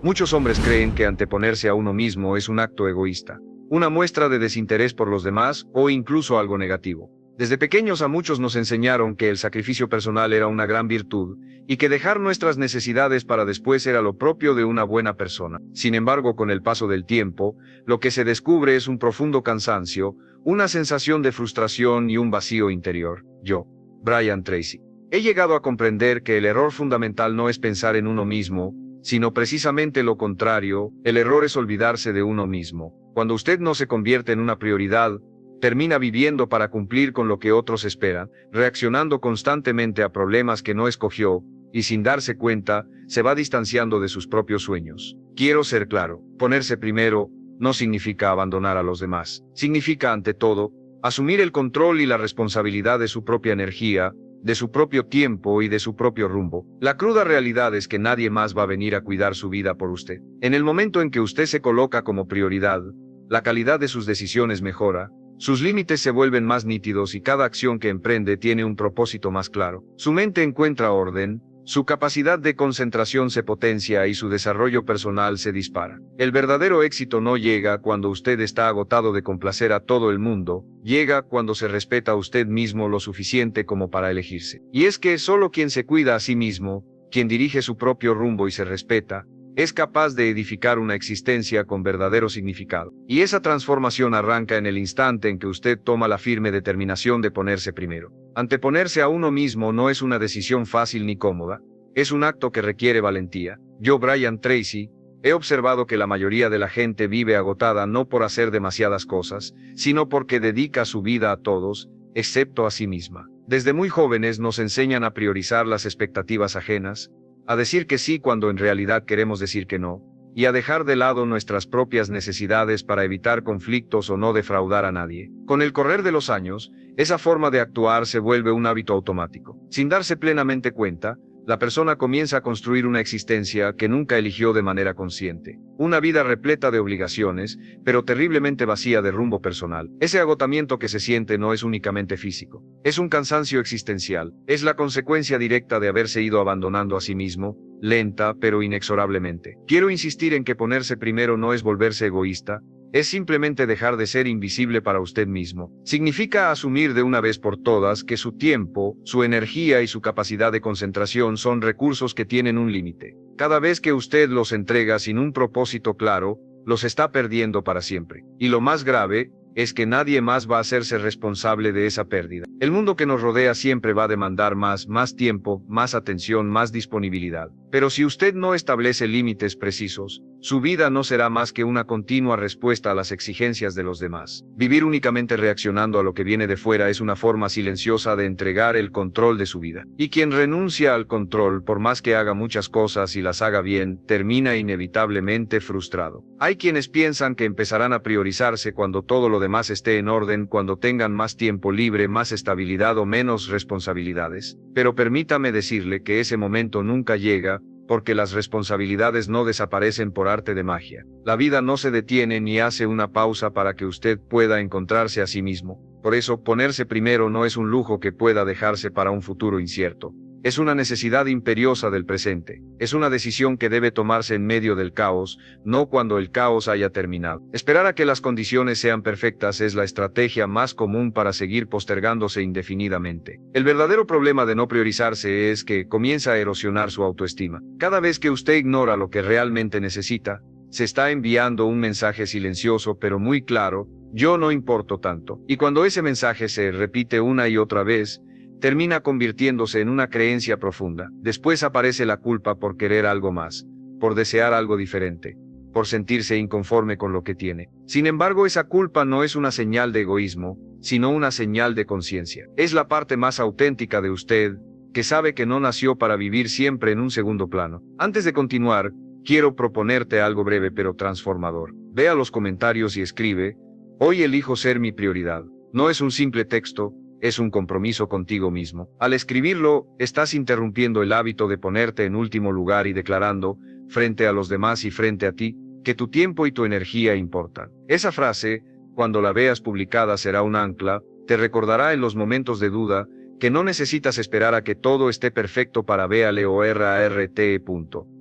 Muchos hombres creen que anteponerse a uno mismo es un acto egoísta, una muestra de desinterés por los demás o incluso algo negativo. Desde pequeños a muchos nos enseñaron que el sacrificio personal era una gran virtud y que dejar nuestras necesidades para después era lo propio de una buena persona. Sin embargo, con el paso del tiempo, lo que se descubre es un profundo cansancio, una sensación de frustración y un vacío interior. Yo, Brian Tracy, he llegado a comprender que el error fundamental no es pensar en uno mismo, sino precisamente lo contrario. El error es olvidarse de uno mismo. Cuando usted no se convierte en una prioridad, termina viviendo para cumplir con lo que otros esperan, reaccionando constantemente a problemas que no escogió, y sin darse cuenta, se va distanciando de sus propios sueños. Quiero ser claro, ponerse primero no significa abandonar a los demás. Significa, ante todo, asumir el control y la responsabilidad de su propia energía, de su propio tiempo y de su propio rumbo. La cruda realidad es que nadie más va a venir a cuidar su vida por usted. En el momento en que usted se coloca como prioridad, la calidad de sus decisiones mejora, sus límites se vuelven más nítidos y cada acción que emprende tiene un propósito más claro. Su mente encuentra orden, su capacidad de concentración se potencia y su desarrollo personal se dispara. El verdadero éxito no llega cuando usted está agotado de complacer a todo el mundo, llega cuando se respeta a usted mismo lo suficiente como para elegirse. Y es que solo quien se cuida a sí mismo, quien dirige su propio rumbo y se respeta, es capaz de edificar una existencia con verdadero significado. Y esa transformación arranca en el instante en que usted toma la firme determinación de ponerse primero. Anteponerse a uno mismo no es una decisión fácil ni cómoda, es un acto que requiere valentía. Yo, Brian Tracy, he observado que la mayoría de la gente vive agotada no por hacer demasiadas cosas, sino porque dedica su vida a todos, excepto a sí misma. Desde muy jóvenes nos enseñan a priorizar las expectativas ajenas, a decir que sí cuando en realidad queremos decir que no, y a dejar de lado nuestras propias necesidades para evitar conflictos o no defraudar a nadie. Con el correr de los años, esa forma de actuar se vuelve un hábito automático. Sin darse plenamente cuenta, la persona comienza a construir una existencia que nunca eligió de manera consciente. Una vida repleta de obligaciones, pero terriblemente vacía de rumbo personal. Ese agotamiento que se siente no es únicamente físico. Es un cansancio existencial. Es la consecuencia directa de haberse ido abandonando a sí mismo, lenta pero inexorablemente. Quiero insistir en que ponerse primero no es volverse egoísta, es simplemente dejar de ser invisible para usted mismo. Significa asumir de una vez por todas que su tiempo, su energía y su capacidad de concentración son recursos que tienen un límite. Cada vez que usted los entrega sin un propósito claro, los está perdiendo para siempre. Y lo más grave, es que nadie más va a hacerse responsable de esa pérdida. El mundo que nos rodea siempre va a demandar más tiempo, más atención, más disponibilidad. Pero si usted no establece límites precisos, su vida no será más que una continua respuesta a las exigencias de los demás. Vivir únicamente reaccionando a lo que viene de fuera es una forma silenciosa de entregar el control de su vida. Y quien renuncia al control, por más que haga muchas cosas y las haga bien, termina inevitablemente frustrado. Hay quienes piensan que empezarán a priorizarse cuando todo lo demás esté en orden, cuando tengan más tiempo libre, más estabilidad o menos responsabilidades. Pero permítame decirle que ese momento nunca llega, porque las responsabilidades no desaparecen por arte de magia. La vida no se detiene ni hace una pausa para que usted pueda encontrarse a sí mismo. Por eso, ponerse primero no es un lujo que pueda dejarse para un futuro incierto. Es una necesidad imperiosa del presente. Es una decisión que debe tomarse en medio del caos, no cuando el caos haya terminado. Esperar a que las condiciones sean perfectas es la estrategia más común para seguir postergándose indefinidamente. El verdadero problema de no priorizarse es que comienza a erosionar su autoestima. Cada vez que usted ignora lo que realmente necesita, se está enviando un mensaje silencioso pero muy claro: yo no importo tanto. Y cuando ese mensaje se repite una y otra vez, termina convirtiéndose en una creencia profunda. Después aparece la culpa por querer algo más, por desear algo diferente, por sentirse inconforme con lo que tiene. Sin embargo, esa culpa no es una señal de egoísmo, sino una señal de conciencia. Es la parte más auténtica de usted, que sabe que no nació para vivir siempre en un segundo plano. Antes de continuar, quiero proponerte algo breve pero transformador. Vea los comentarios y escribe: hoy elijo ser mi prioridad. No es un simple texto, es un compromiso contigo mismo. Al escribirlo, estás interrumpiendo el hábito de ponerte en último lugar y declarando, frente a los demás y frente a ti, que tu tiempo y tu energía importan. Esa frase, cuando la veas publicada, será un ancla, te recordará en los momentos de duda que no necesitas esperar a que todo esté perfecto para VALORART.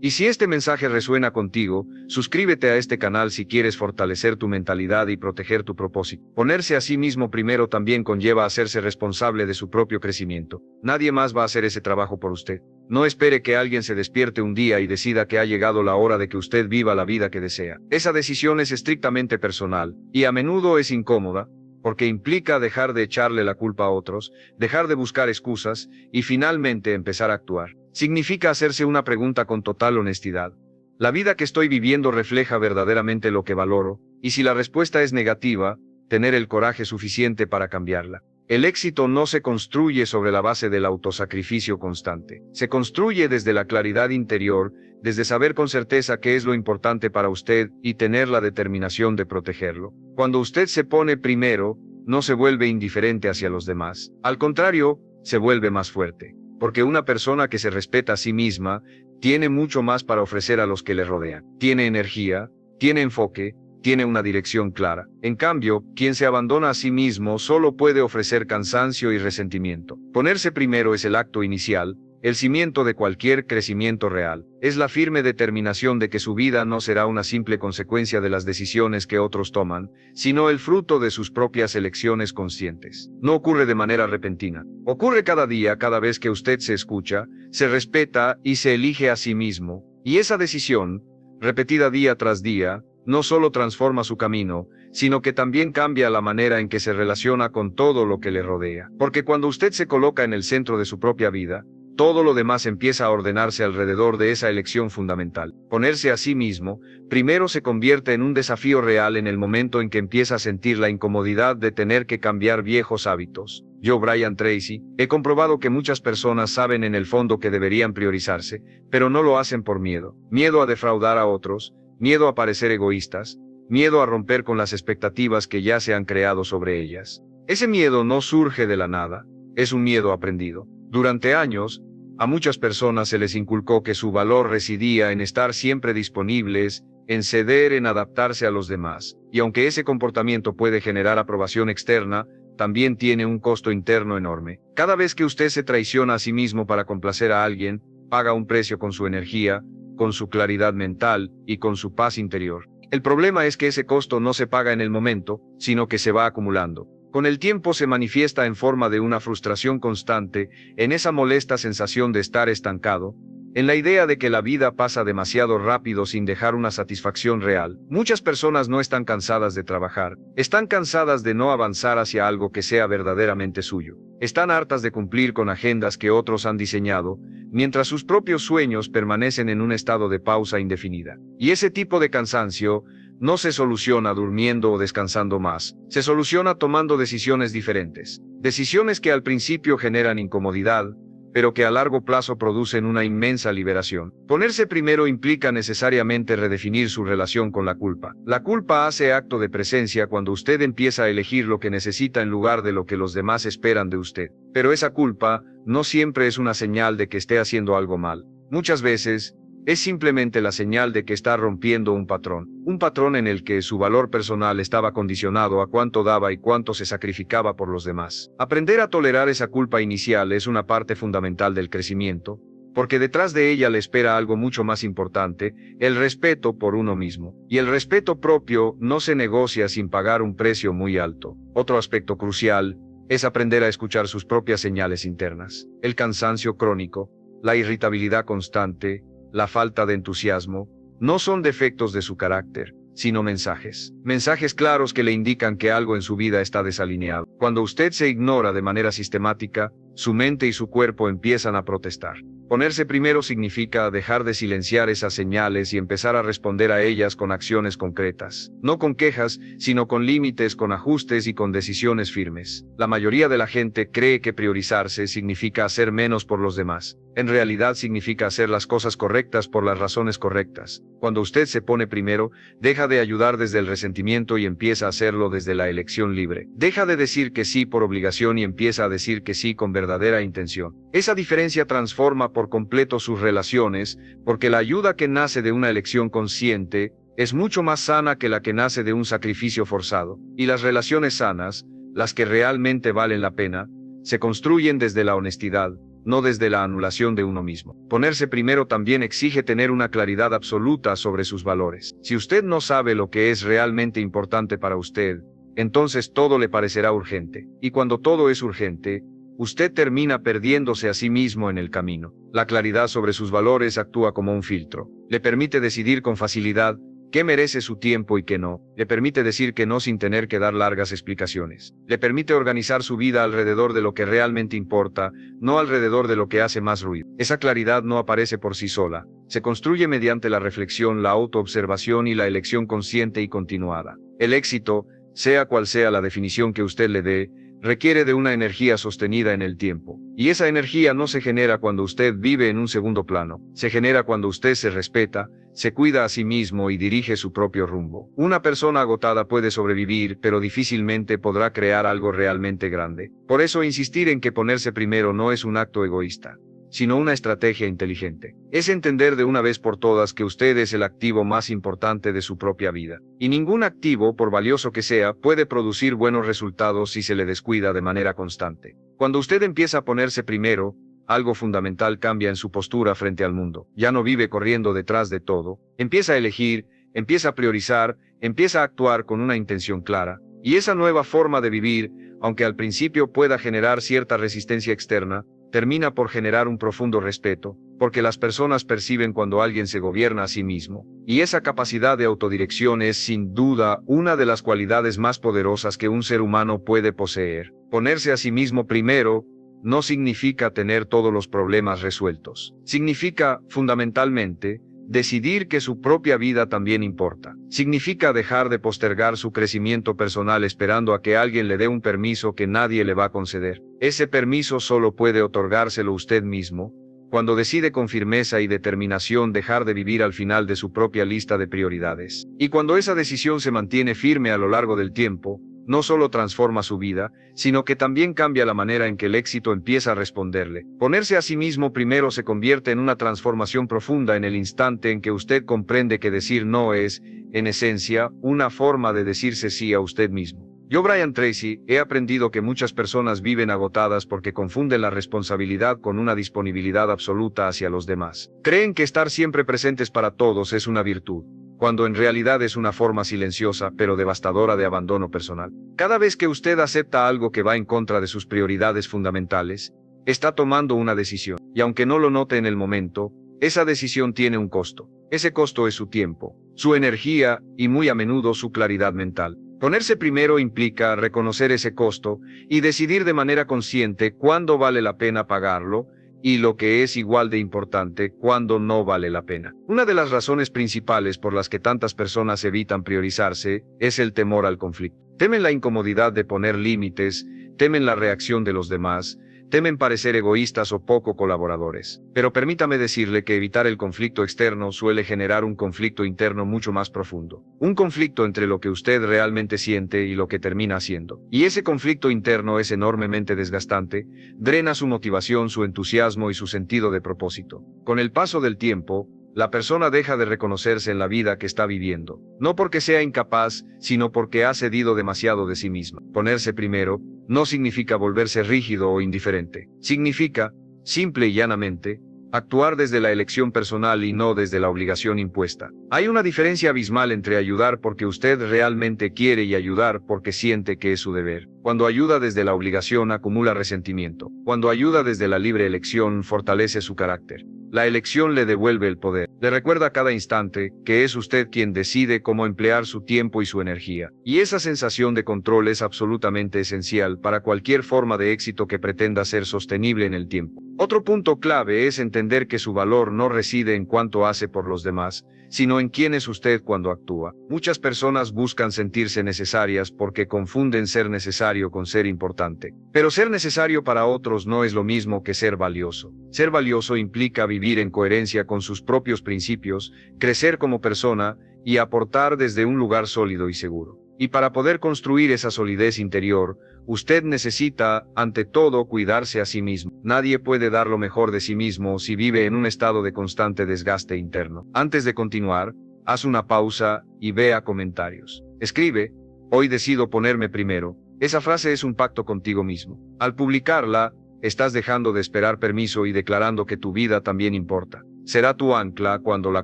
Y si este mensaje resuena contigo, suscríbete a este canal si quieres fortalecer tu mentalidad y proteger tu propósito. Ponerse a sí mismo primero también conlleva hacerse responsable de su propio crecimiento. Nadie más va a hacer ese trabajo por usted. No espere que alguien se despierte un día y decida que ha llegado la hora de que usted viva la vida que desea. Esa decisión es estrictamente personal, y a menudo es incómoda, porque implica dejar de echarle la culpa a otros, dejar de buscar excusas, y finalmente empezar a actuar. Significa hacerse una pregunta con total honestidad. ¿La vida que estoy viviendo refleja verdaderamente lo que valoro? Y si la respuesta es negativa, tener el coraje suficiente para cambiarla. El éxito no se construye sobre la base del autosacrificio constante. Se construye desde la claridad interior, desde saber con certeza qué es lo importante para usted y tener la determinación de protegerlo. Cuando usted se pone primero, no se vuelve indiferente hacia los demás. Al contrario, se vuelve más fuerte. Porque una persona que se respeta a sí misma, tiene mucho más para ofrecer a los que le rodean. Tiene energía, tiene enfoque, tiene una dirección clara. En cambio, quien se abandona a sí mismo solo puede ofrecer cansancio y resentimiento. Ponerse primero es el acto inicial, el cimiento de cualquier crecimiento real. Es la firme determinación de que su vida no será una simple consecuencia de las decisiones que otros toman, sino el fruto de sus propias elecciones conscientes. No ocurre de manera repentina. Ocurre cada día, cada vez que usted se escucha, se respeta y se elige a sí mismo. Y esa decisión, repetida día tras día, no solo transforma su camino, sino que también cambia la manera en que se relaciona con todo lo que le rodea. Porque cuando usted se coloca en el centro de su propia vida, todo lo demás empieza a ordenarse alrededor de esa elección fundamental. Ponerse a sí mismo, primero se convierte en un desafío real en el momento en que empieza a sentir la incomodidad de tener que cambiar viejos hábitos. Yo, Brian Tracy, he comprobado que muchas personas saben en el fondo que deberían priorizarse, pero no lo hacen por miedo. Miedo a defraudar a otros, miedo a parecer egoístas, miedo a romper con las expectativas que ya se han creado sobre ellas. Ese miedo no surge de la nada, es un miedo aprendido. Durante años, a muchas personas se les inculcó que su valor residía en estar siempre disponibles, en ceder, en adaptarse a los demás. Y aunque ese comportamiento puede generar aprobación externa, también tiene un costo interno enorme. Cada vez que usted se traiciona a sí mismo para complacer a alguien, paga un precio con su energía, con su claridad mental y con su paz interior. El problema es que ese costo no se paga en el momento, sino que se va acumulando. Con el tiempo se manifiesta en forma de una frustración constante, en esa molesta sensación de estar estancado, en la idea de que la vida pasa demasiado rápido sin dejar una satisfacción real. Muchas personas no están cansadas de trabajar, están cansadas de no avanzar hacia algo que sea verdaderamente suyo. Están hartas de cumplir con agendas que otros han diseñado, mientras sus propios sueños permanecen en un estado de pausa indefinida. Y ese tipo de cansancio no se soluciona durmiendo o descansando más, se soluciona tomando decisiones diferentes. Decisiones que al principio generan incomodidad, pero que a largo plazo producen una inmensa liberación. Ponerse primero implica necesariamente redefinir su relación con la culpa. La culpa hace acto de presencia cuando usted empieza a elegir lo que necesita en lugar de lo que los demás esperan de usted. Pero esa culpa no siempre es una señal de que esté haciendo algo mal. Muchas veces, es simplemente la señal de que está rompiendo un patrón en el que su valor personal estaba condicionado a cuánto daba y cuánto se sacrificaba por los demás. Aprender a tolerar esa culpa inicial es una parte fundamental del crecimiento, porque detrás de ella le espera algo mucho más importante, el respeto por uno mismo. Y el respeto propio no se negocia sin pagar un precio muy alto. Otro aspecto crucial es aprender a escuchar sus propias señales internas. El cansancio crónico, la irritabilidad constante, la falta de entusiasmo, no son defectos de su carácter, sino mensajes. Mensajes claros que le indican que algo en su vida está desalineado. Cuando usted se ignora de manera sistemática, su mente y su cuerpo empiezan a protestar. Ponerse primero significa dejar de silenciar esas señales y empezar a responder a ellas con acciones concretas. No con quejas, sino con límites, con ajustes y con decisiones firmes. La mayoría de la gente cree que priorizarse significa hacer menos por los demás. En realidad significa hacer las cosas correctas por las razones correctas. Cuando usted se pone primero, deja de ayudar desde el resentimiento y empieza a hacerlo desde la elección libre. Deja de decir que sí por obligación y empieza a decir que sí con verdadera intención. Esa diferencia transforma por completo sus relaciones, porque la ayuda que nace de una elección consciente es mucho más sana que la que nace de un sacrificio forzado. Y las relaciones sanas, las que realmente valen la pena, se construyen desde la honestidad, no desde la anulación de uno mismo. Ponerse primero también exige tener una claridad absoluta sobre sus valores. Si usted no sabe lo que es realmente importante para usted, entonces todo le parecerá urgente. Y cuando todo es urgente, usted termina perdiéndose a sí mismo en el camino. La claridad sobre sus valores actúa como un filtro. Le permite decidir con facilidad qué merece su tiempo y qué no. Le permite decir que no sin tener que dar largas explicaciones. Le permite organizar su vida alrededor de lo que realmente importa, no alrededor de lo que hace más ruido. Esa claridad no aparece por sí sola. Se construye mediante la reflexión, la autoobservación y la elección consciente y continuada. El éxito, sea cual sea la definición que usted le dé, requiere de una energía sostenida en el tiempo. Y esa energía no se genera cuando usted vive en un segundo plano. Se genera cuando usted se respeta, se cuida a sí mismo y dirige su propio rumbo. Una persona agotada puede sobrevivir, pero difícilmente podrá crear algo realmente grande. Por eso insistir en que ponerse primero no es un acto egoísta, sino una estrategia inteligente. Es entender de una vez por todas que usted es el activo más importante de su propia vida. Y ningún activo, por valioso que sea, puede producir buenos resultados si se le descuida de manera constante. Cuando usted empieza a ponerse primero, algo fundamental cambia en su postura frente al mundo. Ya no vive corriendo detrás de todo, empieza a elegir, empieza a priorizar, empieza a actuar con una intención clara. Y esa nueva forma de vivir, aunque al principio pueda generar cierta resistencia externa, termina por generar un profundo respeto, porque las personas perciben cuando alguien se gobierna a sí mismo. Y esa capacidad de autodirección es, sin duda, una de las cualidades más poderosas que un ser humano puede poseer. Ponerse a sí mismo primero no significa tener todos los problemas resueltos. Significa, fundamentalmente, decidir que su propia vida también importa. Significa dejar de postergar su crecimiento personal esperando a que alguien le dé un permiso que nadie le va a conceder. Ese permiso solo puede otorgárselo usted mismo, cuando decide con firmeza y determinación dejar de vivir al final de su propia lista de prioridades. Y cuando esa decisión se mantiene firme a lo largo del tiempo, no solo transforma su vida, sino que también cambia la manera en que el éxito empieza a responderle. Ponerse a sí mismo primero se convierte en una transformación profunda en el instante en que usted comprende que decir no es, en esencia, una forma de decirse sí a usted mismo. Yo, Brian Tracy, he aprendido que muchas personas viven agotadas porque confunden la responsabilidad con una disponibilidad absoluta hacia los demás. Creen que estar siempre presentes para todos es una virtud, cuando en realidad es una forma silenciosa pero devastadora de abandono personal. Cada vez que usted acepta algo que va en contra de sus prioridades fundamentales, está tomando una decisión, y aunque no lo note en el momento, esa decisión tiene un costo. Ese costo es su tiempo, su energía y muy a menudo su claridad mental. Ponerse primero implica reconocer ese costo y decidir de manera consciente cuándo vale la pena pagarlo, y lo que es igual de importante, cuándo no vale la pena. Una de las razones principales por las que tantas personas evitan priorizarse es el temor al conflicto. Temen la incomodidad de poner límites, temen la reacción de los demás, temen parecer egoístas o poco colaboradores. Pero permítame decirle que evitar el conflicto externo suele generar un conflicto interno mucho más profundo. Un conflicto entre lo que usted realmente siente y lo que termina haciendo. Y ese conflicto interno es enormemente desgastante, drena su motivación, su entusiasmo y su sentido de propósito. Con el paso del tiempo, la persona deja de reconocerse en la vida que está viviendo, no porque sea incapaz, sino porque ha cedido demasiado de sí misma. Ponerse primero no significa volverse rígido o indiferente. Significa, simple y llanamente, actuar desde la elección personal y no desde la obligación impuesta. Hay una diferencia abismal entre ayudar porque usted realmente quiere y ayudar porque siente que es su deber. Cuando ayuda desde la obligación acumula resentimiento. Cuando ayuda desde la libre elección fortalece su carácter. La elección le devuelve el poder. Le recuerda a cada instante que es usted quien decide cómo emplear su tiempo y su energía. Y esa sensación de control es absolutamente esencial para cualquier forma de éxito que pretenda ser sostenible en el tiempo. Otro punto clave es entender que su valor no reside en cuánto hace por los demás, sino en quién es usted cuando actúa. Muchas personas buscan sentirse necesarias porque confunden ser necesario con ser importante. Pero ser necesario para otros no es lo mismo que ser valioso. Ser valioso implica vivir en coherencia con sus propios principios, crecer como persona y aportar desde un lugar sólido y seguro. Y para poder construir esa solidez interior, usted necesita, ante todo, cuidarse a sí mismo. Nadie puede dar lo mejor de sí mismo si vive en un estado de constante desgaste interno. Antes de continuar, haz una pausa y vea comentarios. Escribe: hoy decido ponerme primero, Esa frase es un pacto contigo mismo. Al publicarla, estás dejando de esperar permiso y declarando que tu vida también importa. Será tu ancla cuando la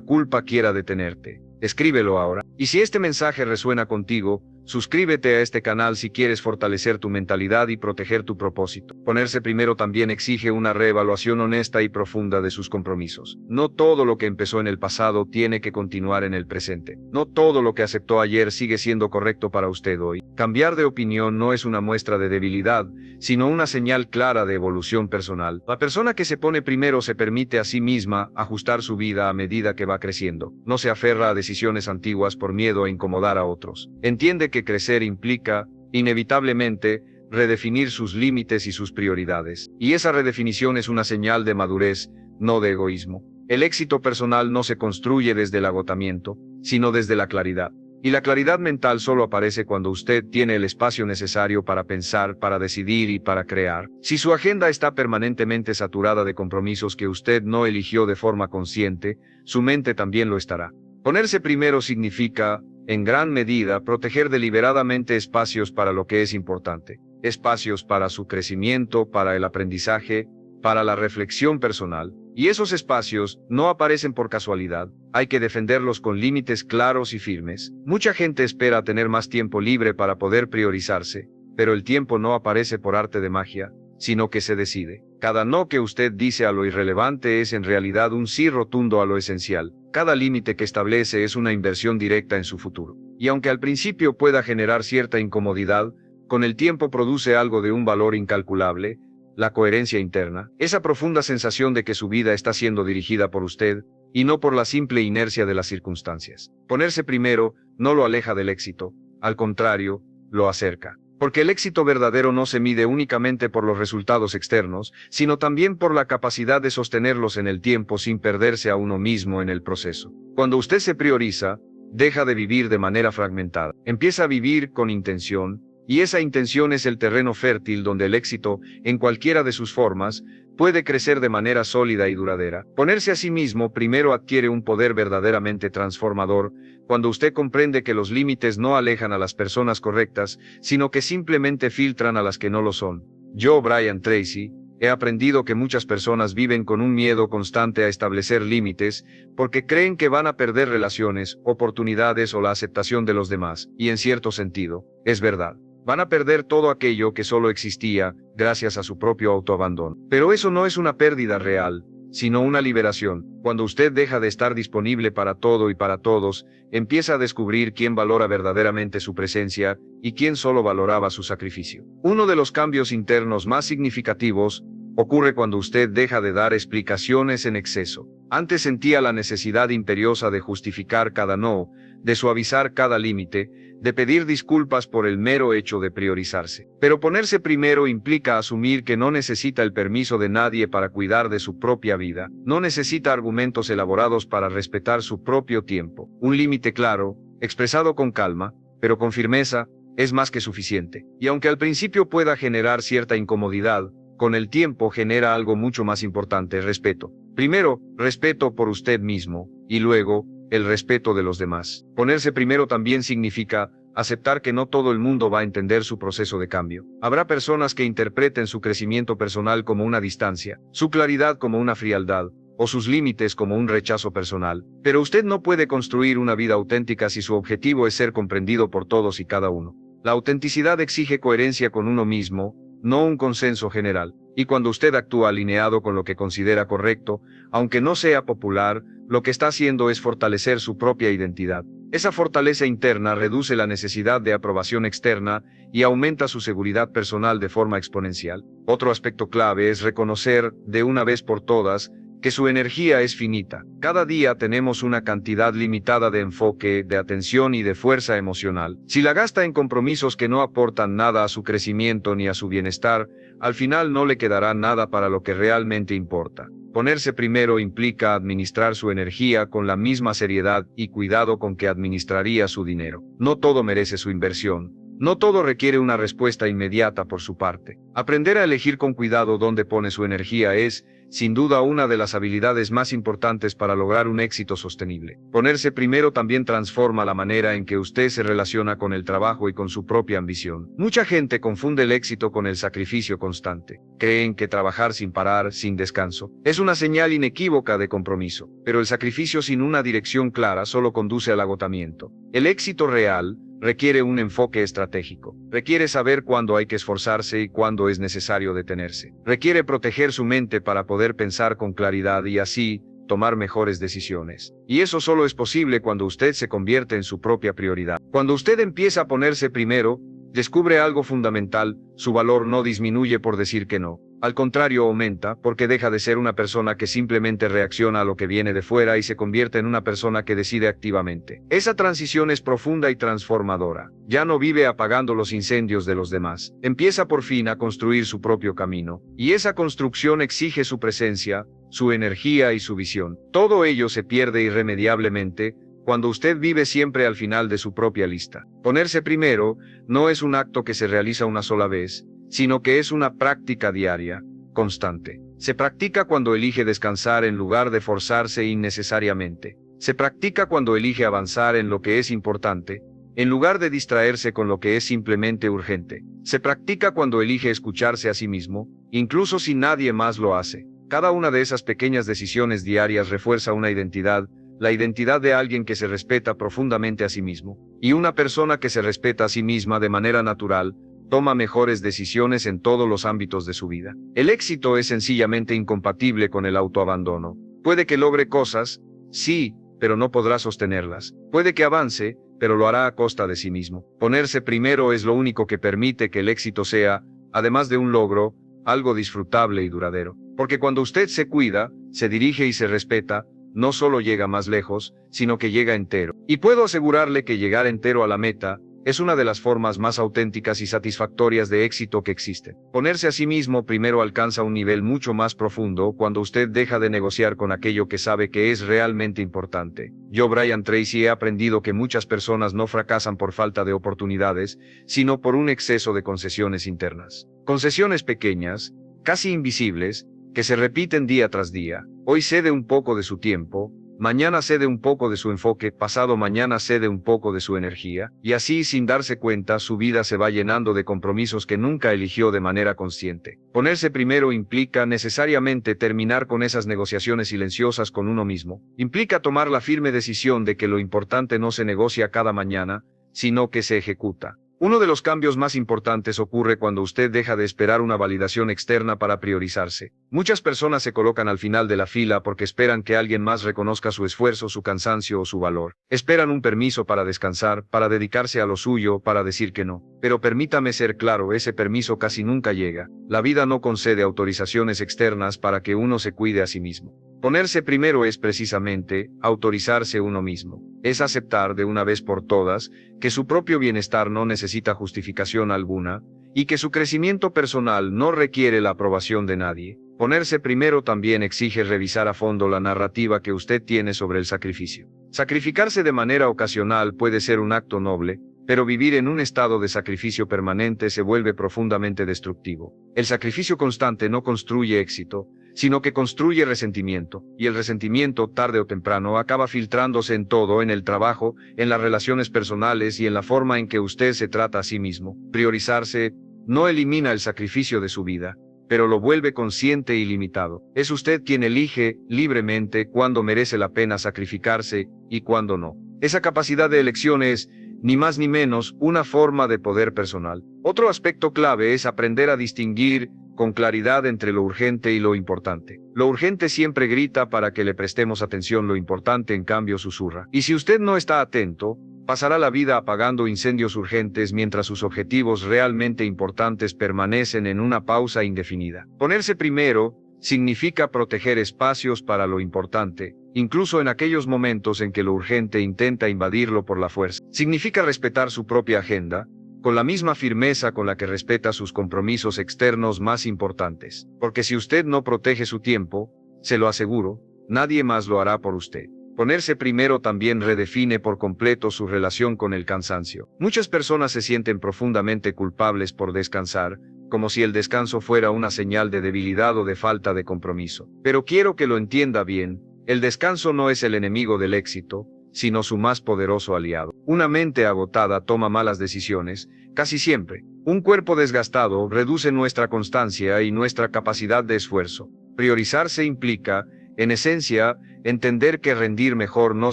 culpa quiera detenerte. Escríbelo ahora. Y si este mensaje resuena contigo, suscríbete a este canal si quieres fortalecer tu mentalidad y proteger tu propósito. Ponerse primero también exige una reevaluación honesta y profunda de sus compromisos. No todo lo que empezó en el pasado tiene que continuar en el presente. No todo lo que aceptó ayer sigue siendo correcto para usted hoy. Cambiar de opinión no es una muestra de debilidad, sino una señal clara de evolución personal. La persona que se pone primero se permite a sí misma ajustar su vida a medida que va creciendo. No se aferra a decisiones antiguas por miedo a incomodar a otros. Entiende que crecer implica, inevitablemente, redefinir sus límites y sus prioridades. Y esa redefinición es una señal de madurez, no de egoísmo. El éxito personal no se construye desde el agotamiento, sino desde la claridad. Y la claridad mental solo aparece cuando usted tiene el espacio necesario para pensar, para decidir y para crear. Si su agenda está permanentemente saturada de compromisos que usted no eligió de forma consciente, su mente también lo estará. Ponerse primero significa, en gran medida, proteger deliberadamente espacios para lo que es importante. Espacios para su crecimiento, para el aprendizaje, para la reflexión personal. Y esos espacios no aparecen por casualidad, hay que defenderlos con límites claros y firmes. Mucha gente espera tener más tiempo libre para poder priorizarse, pero el tiempo no aparece por arte de magia, sino que se decide. Cada no que usted dice a lo irrelevante es en realidad un sí rotundo a lo esencial. Cada límite que establece es una inversión directa en su futuro. Y aunque al principio pueda generar cierta incomodidad, con el tiempo produce algo de un valor incalculable: la coherencia interna, esa profunda sensación de que su vida está siendo dirigida por usted, y no por la simple inercia de las circunstancias. Ponerse primero no lo aleja del éxito, al contrario, lo acerca. Porque el éxito verdadero no se mide únicamente por los resultados externos, sino también por la capacidad de sostenerlos en el tiempo sin perderse a uno mismo en el proceso. Cuando usted se prioriza, deja de vivir de manera fragmentada, empieza a vivir con intención, y esa intención es el terreno fértil donde el éxito, en cualquiera de sus formas, puede crecer de manera sólida y duradera. Ponerse a sí mismo primero adquiere un poder verdaderamente transformador, cuando usted comprende que los límites no alejan a las personas correctas, sino que simplemente filtran a las que no lo son. Yo, Brian Tracy, he aprendido que muchas personas viven con un miedo constante a establecer límites, porque creen que van a perder relaciones, oportunidades o la aceptación de los demás, y en cierto sentido, es verdad. Van a perder todo aquello que solo existía, gracias a su propio autoabandono. Pero eso no es una pérdida real, sino una liberación. Cuando usted deja de estar disponible para todo y para todos, empieza a descubrir quién valora verdaderamente su presencia, y quién solo valoraba su sacrificio. Uno de los cambios internos más significativos ocurre cuando usted deja de dar explicaciones en exceso. Antes sentía la necesidad imperiosa de justificar cada no, de suavizar cada límite, de pedir disculpas por el mero hecho de priorizarse. Pero ponerse primero implica asumir que no necesita el permiso de nadie para cuidar de su propia vida, no necesita argumentos elaborados para respetar su propio tiempo. Un límite claro, expresado con calma, pero con firmeza, es más que suficiente. Y aunque al principio pueda generar cierta incomodidad, con el tiempo genera algo mucho más importante: respeto. Primero, respeto por usted mismo, y luego, el respeto de los demás. Ponerse primero también significa aceptar que no todo el mundo va a entender su proceso de cambio. Habrá personas que interpreten su crecimiento personal como una distancia, su claridad como una frialdad, o sus límites como un rechazo personal. Pero usted no puede construir una vida auténtica si su objetivo es ser comprendido por todos y cada uno. La autenticidad exige coherencia con uno mismo, no un consenso general. Y cuando usted actúa alineado con lo que considera correcto, aunque no sea popular, lo que está haciendo es fortalecer su propia identidad. Esa fortaleza interna reduce la necesidad de aprobación externa y aumenta su seguridad personal de forma exponencial. Otro aspecto clave es reconocer, de una vez por todas, que su energía es finita. Cada día tenemos una cantidad limitada de enfoque, de atención y de fuerza emocional. Si la gasta en compromisos que no aportan nada a su crecimiento ni a su bienestar, al final no le quedará nada para lo que realmente importa. Ponerse primero implica administrar su energía con la misma seriedad y cuidado con que administraría su dinero. No todo merece su inversión. No todo requiere una respuesta inmediata por su parte. Aprender a elegir con cuidado dónde pone su energía es, sin duda una de las habilidades más importantes para lograr un éxito sostenible. Ponerse primero también transforma la manera en que usted se relaciona con el trabajo y con su propia ambición. Mucha gente confunde el éxito con el sacrificio constante. Creen que trabajar sin parar, sin descanso, es una señal inequívoca de compromiso, pero el sacrificio sin una dirección clara solo conduce al agotamiento. El éxito real requiere un enfoque estratégico. Requiere saber cuándo hay que esforzarse y cuándo es necesario detenerse. Requiere proteger su mente para poder pensar con claridad y así tomar mejores decisiones. Y eso solo es posible cuando usted se convierte en su propia prioridad. Cuando usted empieza a ponerse primero, descubre algo fundamental: su valor no disminuye por decir que no. Al contrario, aumenta, porque deja de ser una persona que simplemente reacciona a lo que viene de fuera y se convierte en una persona que decide activamente. Esa transición es profunda y transformadora. Ya no vive apagando los incendios de los demás. Empieza por fin a construir su propio camino. Y esa construcción exige su presencia, su energía y su visión. Todo ello se pierde irremediablemente cuando usted vive siempre al final de su propia lista. Ponerse primero no es un acto que se realiza una sola vez, sino que es una práctica diaria, constante. Se practica cuando elige descansar en lugar de forzarse innecesariamente. Se practica cuando elige avanzar en lo que es importante, en lugar de distraerse con lo que es simplemente urgente. Se practica cuando elige escucharse a sí mismo, incluso si nadie más lo hace. Cada una de esas pequeñas decisiones diarias refuerza una identidad, la identidad de alguien que se respeta profundamente a sí mismo. Y una persona que se respeta a sí misma de manera natural, toma mejores decisiones en todos los ámbitos de su vida. El éxito es sencillamente incompatible con el autoabandono. Puede que logre cosas, sí, pero no podrá sostenerlas. Puede que avance, pero lo hará a costa de sí mismo. Ponerse primero es lo único que permite que el éxito sea, además de un logro, algo disfrutable y duradero. Porque cuando usted se cuida, se dirige y se respeta, no solo llega más lejos, sino que llega entero. Y puedo asegurarle que llegar entero a la meta es una de las formas más auténticas y satisfactorias de éxito que existen. Ponerse a sí mismo primero alcanza un nivel mucho más profundo cuando usted deja de negociar con aquello que sabe que es realmente importante. Yo, Brian Tracy, he aprendido que muchas personas no fracasan por falta de oportunidades, sino por un exceso de concesiones internas. Concesiones pequeñas, casi invisibles, que se repiten día tras día. Hoy cede un poco de su tiempo, mañana cede un poco de su enfoque, pasado mañana cede un poco de su energía, y así, sin darse cuenta, su vida se va llenando de compromisos que nunca eligió de manera consciente. Ponerse primero implica necesariamente terminar con esas negociaciones silenciosas con uno mismo. Implica tomar la firme decisión de que lo importante no se negocia cada mañana, sino que se ejecuta. Uno de los cambios más importantes ocurre cuando usted deja de esperar una validación externa para priorizarse. Muchas personas se colocan al final de la fila porque esperan que alguien más reconozca su esfuerzo, su cansancio o su valor. Esperan un permiso para descansar, para dedicarse a lo suyo, para decir que no. Pero permítame ser claro, ese permiso casi nunca llega. La vida no concede autorizaciones externas para que uno se cuide a sí mismo. Ponerse primero es precisamente autorizarse uno mismo. Es aceptar de una vez por todas que su propio bienestar no necesita justificación alguna, y que su crecimiento personal no requiere la aprobación de nadie. Ponerse primero también exige revisar a fondo la narrativa que usted tiene sobre el sacrificio. Sacrificarse de manera ocasional puede ser un acto noble, pero vivir en un estado de sacrificio permanente se vuelve profundamente destructivo. El sacrificio constante no construye éxito, sino que construye resentimiento, y el resentimiento, tarde o temprano, acaba filtrándose en todo, en el trabajo, en las relaciones personales y en la forma en que usted se trata a sí mismo. Priorizarse no elimina el sacrificio de su vida, pero lo vuelve consciente y limitado. Es usted quien elige libremente cuándo merece la pena sacrificarse y cuándo no. Esa capacidad de elección es, ni más ni menos, una forma de poder personal. Otro aspecto clave es aprender a distinguir con claridad entre lo urgente y lo importante. Lo urgente siempre grita para que le prestemos atención, lo importante en cambio susurra. Y si usted no está atento, pasará la vida apagando incendios urgentes mientras sus objetivos realmente importantes permanecen en una pausa indefinida. Ponerse primero significa proteger espacios para lo importante, incluso en aquellos momentos en que lo urgente intenta invadirlo por la fuerza. Significa respetar su propia agenda, con la misma firmeza con la que respeta sus compromisos externos más importantes. Porque si usted no protege su tiempo, se lo aseguro, nadie más lo hará por usted. Ponerse primero también redefine por completo su relación con el cansancio. Muchas personas se sienten profundamente culpables por descansar, como si el descanso fuera una señal de debilidad o de falta de compromiso. Pero quiero que lo entienda bien, el descanso no es el enemigo del éxito, sino su más poderoso aliado. Una mente agotada toma malas decisiones, casi siempre. Un cuerpo desgastado reduce nuestra constancia y nuestra capacidad de esfuerzo. Priorizarse implica, en esencia, entender que rendir mejor no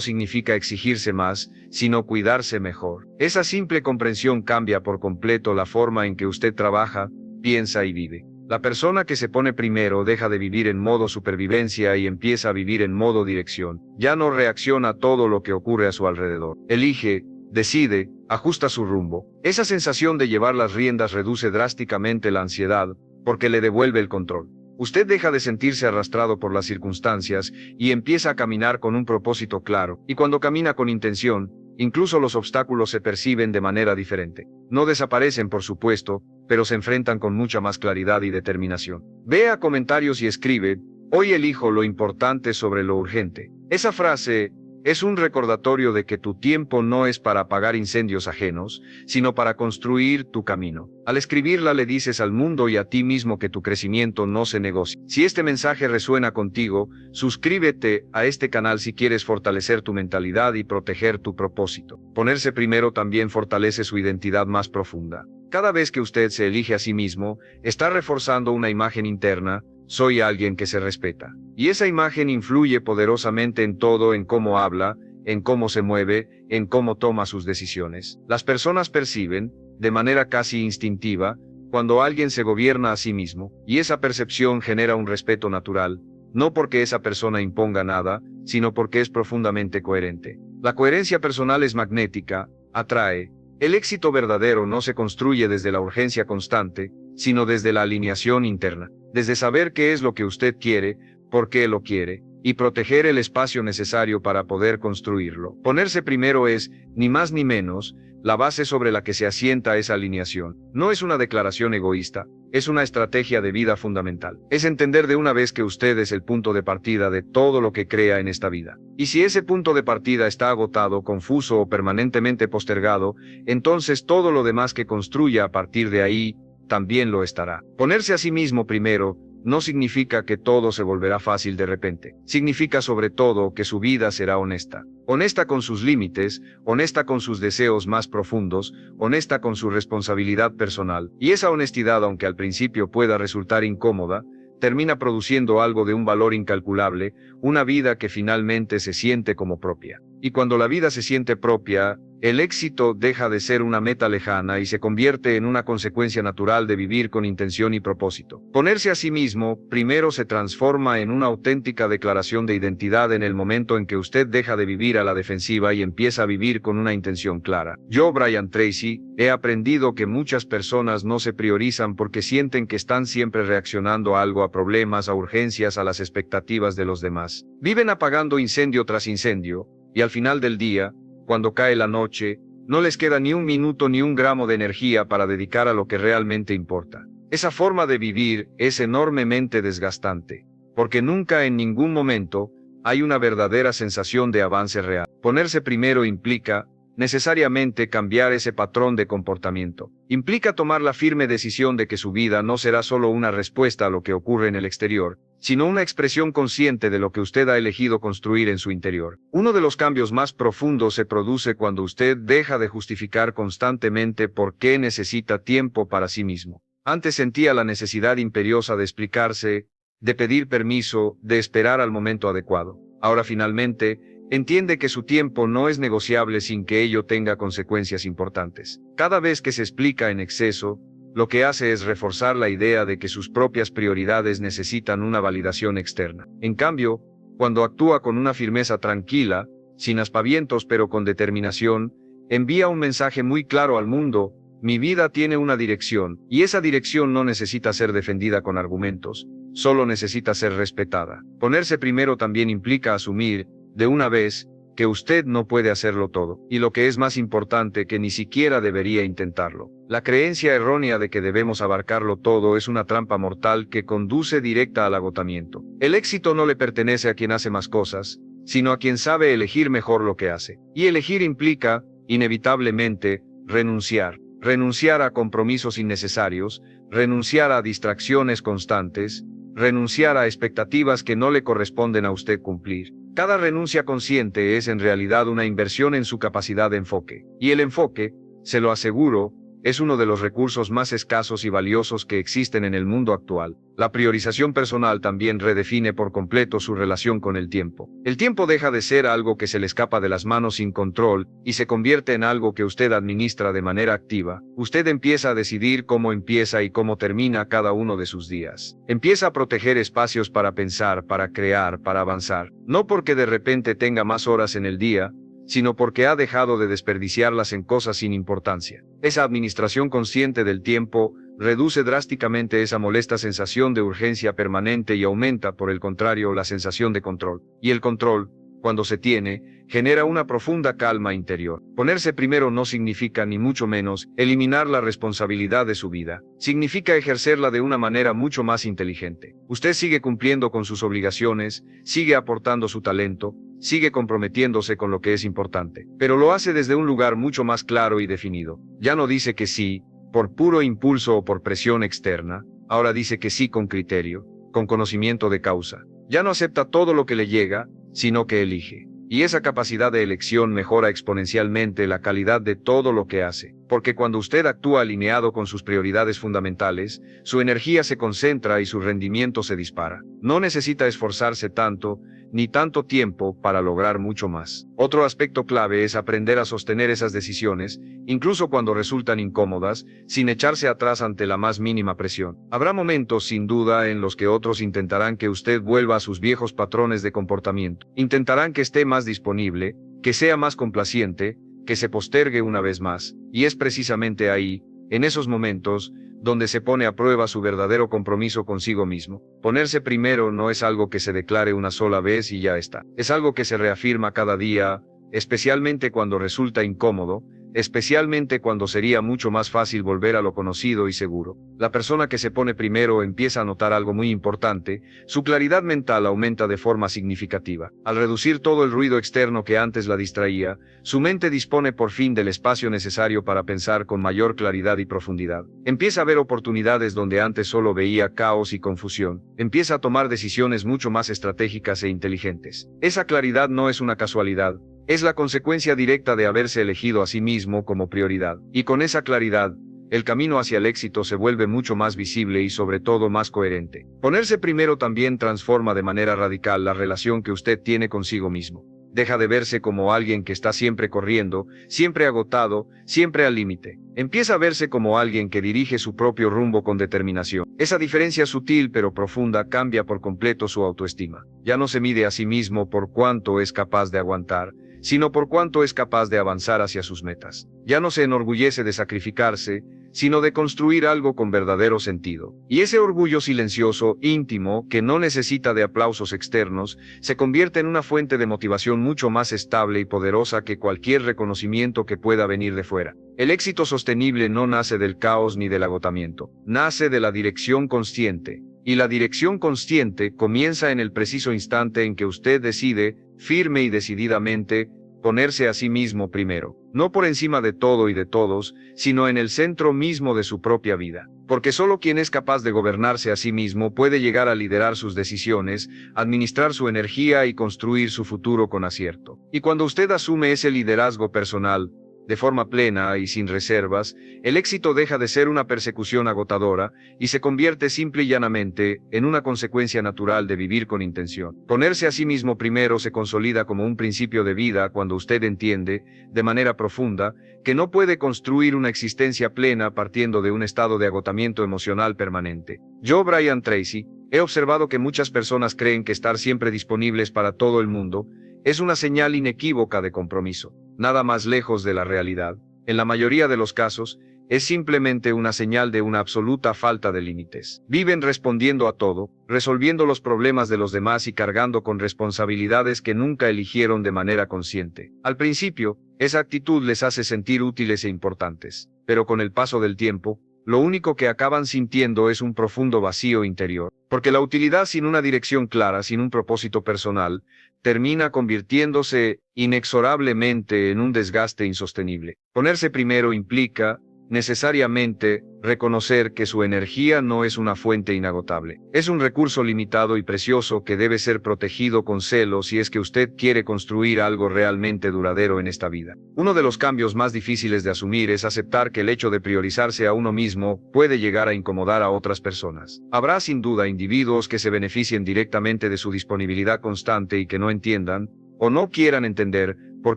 significa exigirse más, sino cuidarse mejor. Esa simple comprensión cambia por completo la forma en que usted trabaja, piensa y vive. La persona que se pone primero deja de vivir en modo supervivencia y empieza a vivir en modo dirección. Ya no reacciona a todo lo que ocurre a su alrededor. Elige, decide, ajusta su rumbo. Esa sensación de llevar las riendas reduce drásticamente la ansiedad, porque le devuelve el control. Usted deja de sentirse arrastrado por las circunstancias y empieza a caminar con un propósito claro. Y cuando camina con intención, incluso los obstáculos se perciben de manera diferente. No desaparecen, por supuesto, pero se enfrentan con mucha más claridad y determinación. Vea comentarios y escribe: hoy elijo lo importante sobre lo urgente. Esa frase es un recordatorio de que tu tiempo no es para apagar incendios ajenos, sino para construir tu camino. Al escribirla le dices al mundo y a ti mismo que tu crecimiento no se negocia. Si este mensaje resuena contigo, suscríbete a este canal si quieres fortalecer tu mentalidad y proteger tu propósito. Ponerse primero también fortalece su identidad más profunda. Cada vez que usted se elige a sí mismo, está reforzando una imagen interna: soy alguien que se respeta. Y esa imagen influye poderosamente en todo, en cómo habla, en cómo se mueve, en cómo toma sus decisiones. Las personas perciben, de manera casi instintiva, cuando alguien se gobierna a sí mismo, y esa percepción genera un respeto natural, no porque esa persona imponga nada, sino porque es profundamente coherente. La coherencia personal es magnética, atrae. El éxito verdadero no se construye desde la urgencia constante, sino desde la alineación interna, desde saber qué es lo que usted quiere, por qué lo quiere, y proteger el espacio necesario para poder construirlo. Ponerse primero es, ni más ni menos, la base sobre la que se asienta esa alineación. No es una declaración egoísta, es una estrategia de vida fundamental. Es entender de una vez que usted es el punto de partida de todo lo que crea en esta vida. Y si ese punto de partida está agotado, confuso o permanentemente postergado, entonces todo lo demás que construya a partir de ahí también lo estará. Ponerse a sí mismo primero no significa que todo se volverá fácil de repente. Significa sobre todo que su vida será honesta. Honesta con sus límites, honesta con sus deseos más profundos, honesta con su responsabilidad personal. Y esa honestidad, aunque al principio pueda resultar incómoda, termina produciendo algo de un valor incalculable, una vida que finalmente se siente como propia. Y cuando la vida se siente propia, el éxito deja de ser una meta lejana y se convierte en una consecuencia natural de vivir con intención y propósito. Ponerse a sí mismo primero se transforma en una auténtica declaración de identidad en el momento en que usted deja de vivir a la defensiva y empieza a vivir con una intención clara. Yo, Brian Tracy, he aprendido que muchas personas no se priorizan porque sienten que están siempre reaccionando a algo, a problemas, a urgencias, a las expectativas de los demás. Viven apagando incendio tras incendio, y al final del día, cuando cae la noche, no les queda ni un minuto ni un gramo de energía para dedicar a lo que realmente importa. Esa forma de vivir es enormemente desgastante, porque nunca en ningún momento hay una verdadera sensación de avance real. Ponerse primero implica, necesariamente, cambiar ese patrón de comportamiento. Implica tomar la firme decisión de que su vida no será solo una respuesta a lo que ocurre en el exterior, sino una expresión consciente de lo que usted ha elegido construir en su interior. Uno de los cambios más profundos se produce cuando usted deja de justificar constantemente por qué necesita tiempo para sí mismo. Antes sentía la necesidad imperiosa de explicarse, de pedir permiso, de esperar al momento adecuado. Ahora finalmente, entiende que su tiempo no es negociable sin que ello tenga consecuencias importantes. Cada vez que se explica en exceso, lo que hace es reforzar la idea de que sus propias prioridades necesitan una validación externa. En cambio, cuando actúa con una firmeza tranquila, sin aspavientos pero con determinación, envía un mensaje muy claro al mundo: mi vida tiene una dirección, y esa dirección no necesita ser defendida con argumentos, solo necesita ser respetada. Ponerse primero también implica asumir, de una vez, que usted no puede hacerlo todo, y lo que es más importante, que ni siquiera debería intentarlo. La creencia errónea de que debemos abarcarlo todo es una trampa mortal que conduce directa al agotamiento. El éxito no le pertenece a quien hace más cosas, sino a quien sabe elegir mejor lo que hace. Y elegir implica, inevitablemente, renunciar. Renunciar a compromisos innecesarios, renunciar a distracciones constantes, renunciar a expectativas que no le corresponden a usted cumplir. Cada renuncia consciente es en realidad una inversión en su capacidad de enfoque. Y el enfoque, se lo aseguro, es uno de los recursos más escasos y valiosos que existen en el mundo actual. La priorización personal también redefine por completo su relación con el tiempo. El tiempo deja de ser algo que se le escapa de las manos sin control y se convierte en algo que usted administra de manera activa. Usted empieza a decidir cómo empieza y cómo termina cada uno de sus días. Empieza a proteger espacios para pensar, para crear, para avanzar. No porque de repente tenga más horas en el día, sino porque ha dejado de desperdiciarlas en cosas sin importancia. Esa administración consciente del tiempo reduce drásticamente esa molesta sensación de urgencia permanente y aumenta, por el contrario, la sensación de control. Y el control, cuando se tiene, genera una profunda calma interior. Ponerse primero no significa ni mucho menos eliminar la responsabilidad de su vida. Significa ejercerla de una manera mucho más inteligente. Usted sigue cumpliendo con sus obligaciones, sigue aportando su talento, sigue comprometiéndose con lo que es importante, pero lo hace desde un lugar mucho más claro y definido. Ya no dice que sí, por puro impulso o por presión externa, ahora dice que sí con criterio, con conocimiento de causa. Ya no acepta todo lo que le llega, sino que elige. Y esa capacidad de elección mejora exponencialmente la calidad de todo lo que hace, porque cuando usted actúa alineado con sus prioridades fundamentales, su energía se concentra y su rendimiento se dispara. No necesita esforzarse tanto, ni tanto tiempo para lograr mucho más. Otro aspecto clave es aprender a sostener esas decisiones, incluso cuando resultan incómodas, sin echarse atrás ante la más mínima presión. Habrá momentos, sin duda, en los que otros intentarán que usted vuelva a sus viejos patrones de comportamiento. Intentarán que esté más disponible, que sea más complaciente, que se postergue una vez más. Y es precisamente ahí, en esos momentos, donde se pone a prueba su verdadero compromiso consigo mismo. Ponerse primero no es algo que se declare una sola vez y ya está. Es algo que se reafirma cada día, especialmente cuando resulta incómodo, especialmente cuando sería mucho más fácil volver a lo conocido y seguro. La persona que se pone primero empieza a notar algo muy importante: su claridad mental aumenta de forma significativa. Al reducir todo el ruido externo que antes la distraía, su mente dispone por fin del espacio necesario para pensar con mayor claridad y profundidad. Empieza a ver oportunidades donde antes solo veía caos y confusión. Empieza a tomar decisiones mucho más estratégicas e inteligentes. Esa claridad no es una casualidad. Es la consecuencia directa de haberse elegido a sí mismo como prioridad. Y con esa claridad, el camino hacia el éxito se vuelve mucho más visible y sobre todo más coherente. Ponerse primero también transforma de manera radical la relación que usted tiene consigo mismo. Deja de verse como alguien que está siempre corriendo, siempre agotado, siempre al límite. Empieza a verse como alguien que dirige su propio rumbo con determinación. Esa diferencia sutil pero profunda cambia por completo su autoestima. Ya no se mide a sí mismo por cuánto es capaz de aguantar, sino por cuánto es capaz de avanzar hacia sus metas. Ya no se enorgullece de sacrificarse, sino de construir algo con verdadero sentido. Y ese orgullo silencioso, íntimo, que no necesita de aplausos externos, se convierte en una fuente de motivación mucho más estable y poderosa que cualquier reconocimiento que pueda venir de fuera. El éxito sostenible no nace del caos ni del agotamiento, nace de la dirección consciente. Y la dirección consciente comienza en el preciso instante en que usted decide, firme y decididamente, ponerse a sí mismo primero, no por encima de todo y de todos, sino en el centro mismo de su propia vida. Porque solo quien es capaz de gobernarse a sí mismo puede llegar a liderar sus decisiones, administrar su energía y construir su futuro con acierto. Y cuando usted asume ese liderazgo personal, de forma plena y sin reservas, el éxito deja de ser una persecución agotadora y se convierte simple y llanamente en una consecuencia natural de vivir con intención. Ponerse a sí mismo primero se consolida como un principio de vida cuando usted entiende, de manera profunda, que no puede construir una existencia plena partiendo de un estado de agotamiento emocional permanente. Yo, Brian Tracy, he observado que muchas personas creen que estar siempre disponibles para todo el mundo es una señal inequívoca de compromiso. Nada más lejos de la realidad. En la mayoría de los casos, es simplemente una señal de una absoluta falta de límites. Viven respondiendo a todo, resolviendo los problemas de los demás y cargando con responsabilidades que nunca eligieron de manera consciente. Al principio, esa actitud les hace sentir útiles e importantes, pero con el paso del tiempo, lo único que acaban sintiendo es un profundo vacío interior, porque la utilidad sin una dirección clara, sin un propósito personal, termina convirtiéndose inexorablemente en un desgaste insostenible. Ponerse primero implica, necesariamente, reconocer que su energía no es una fuente inagotable. Es un recurso limitado y precioso que debe ser protegido con celo si es que usted quiere construir algo realmente duradero en esta vida. Uno de los cambios más difíciles de asumir es aceptar que el hecho de priorizarse a uno mismo puede llegar a incomodar a otras personas. Habrá sin duda individuos que se beneficien directamente de su disponibilidad constante y que no entiendan, o no quieran entender, por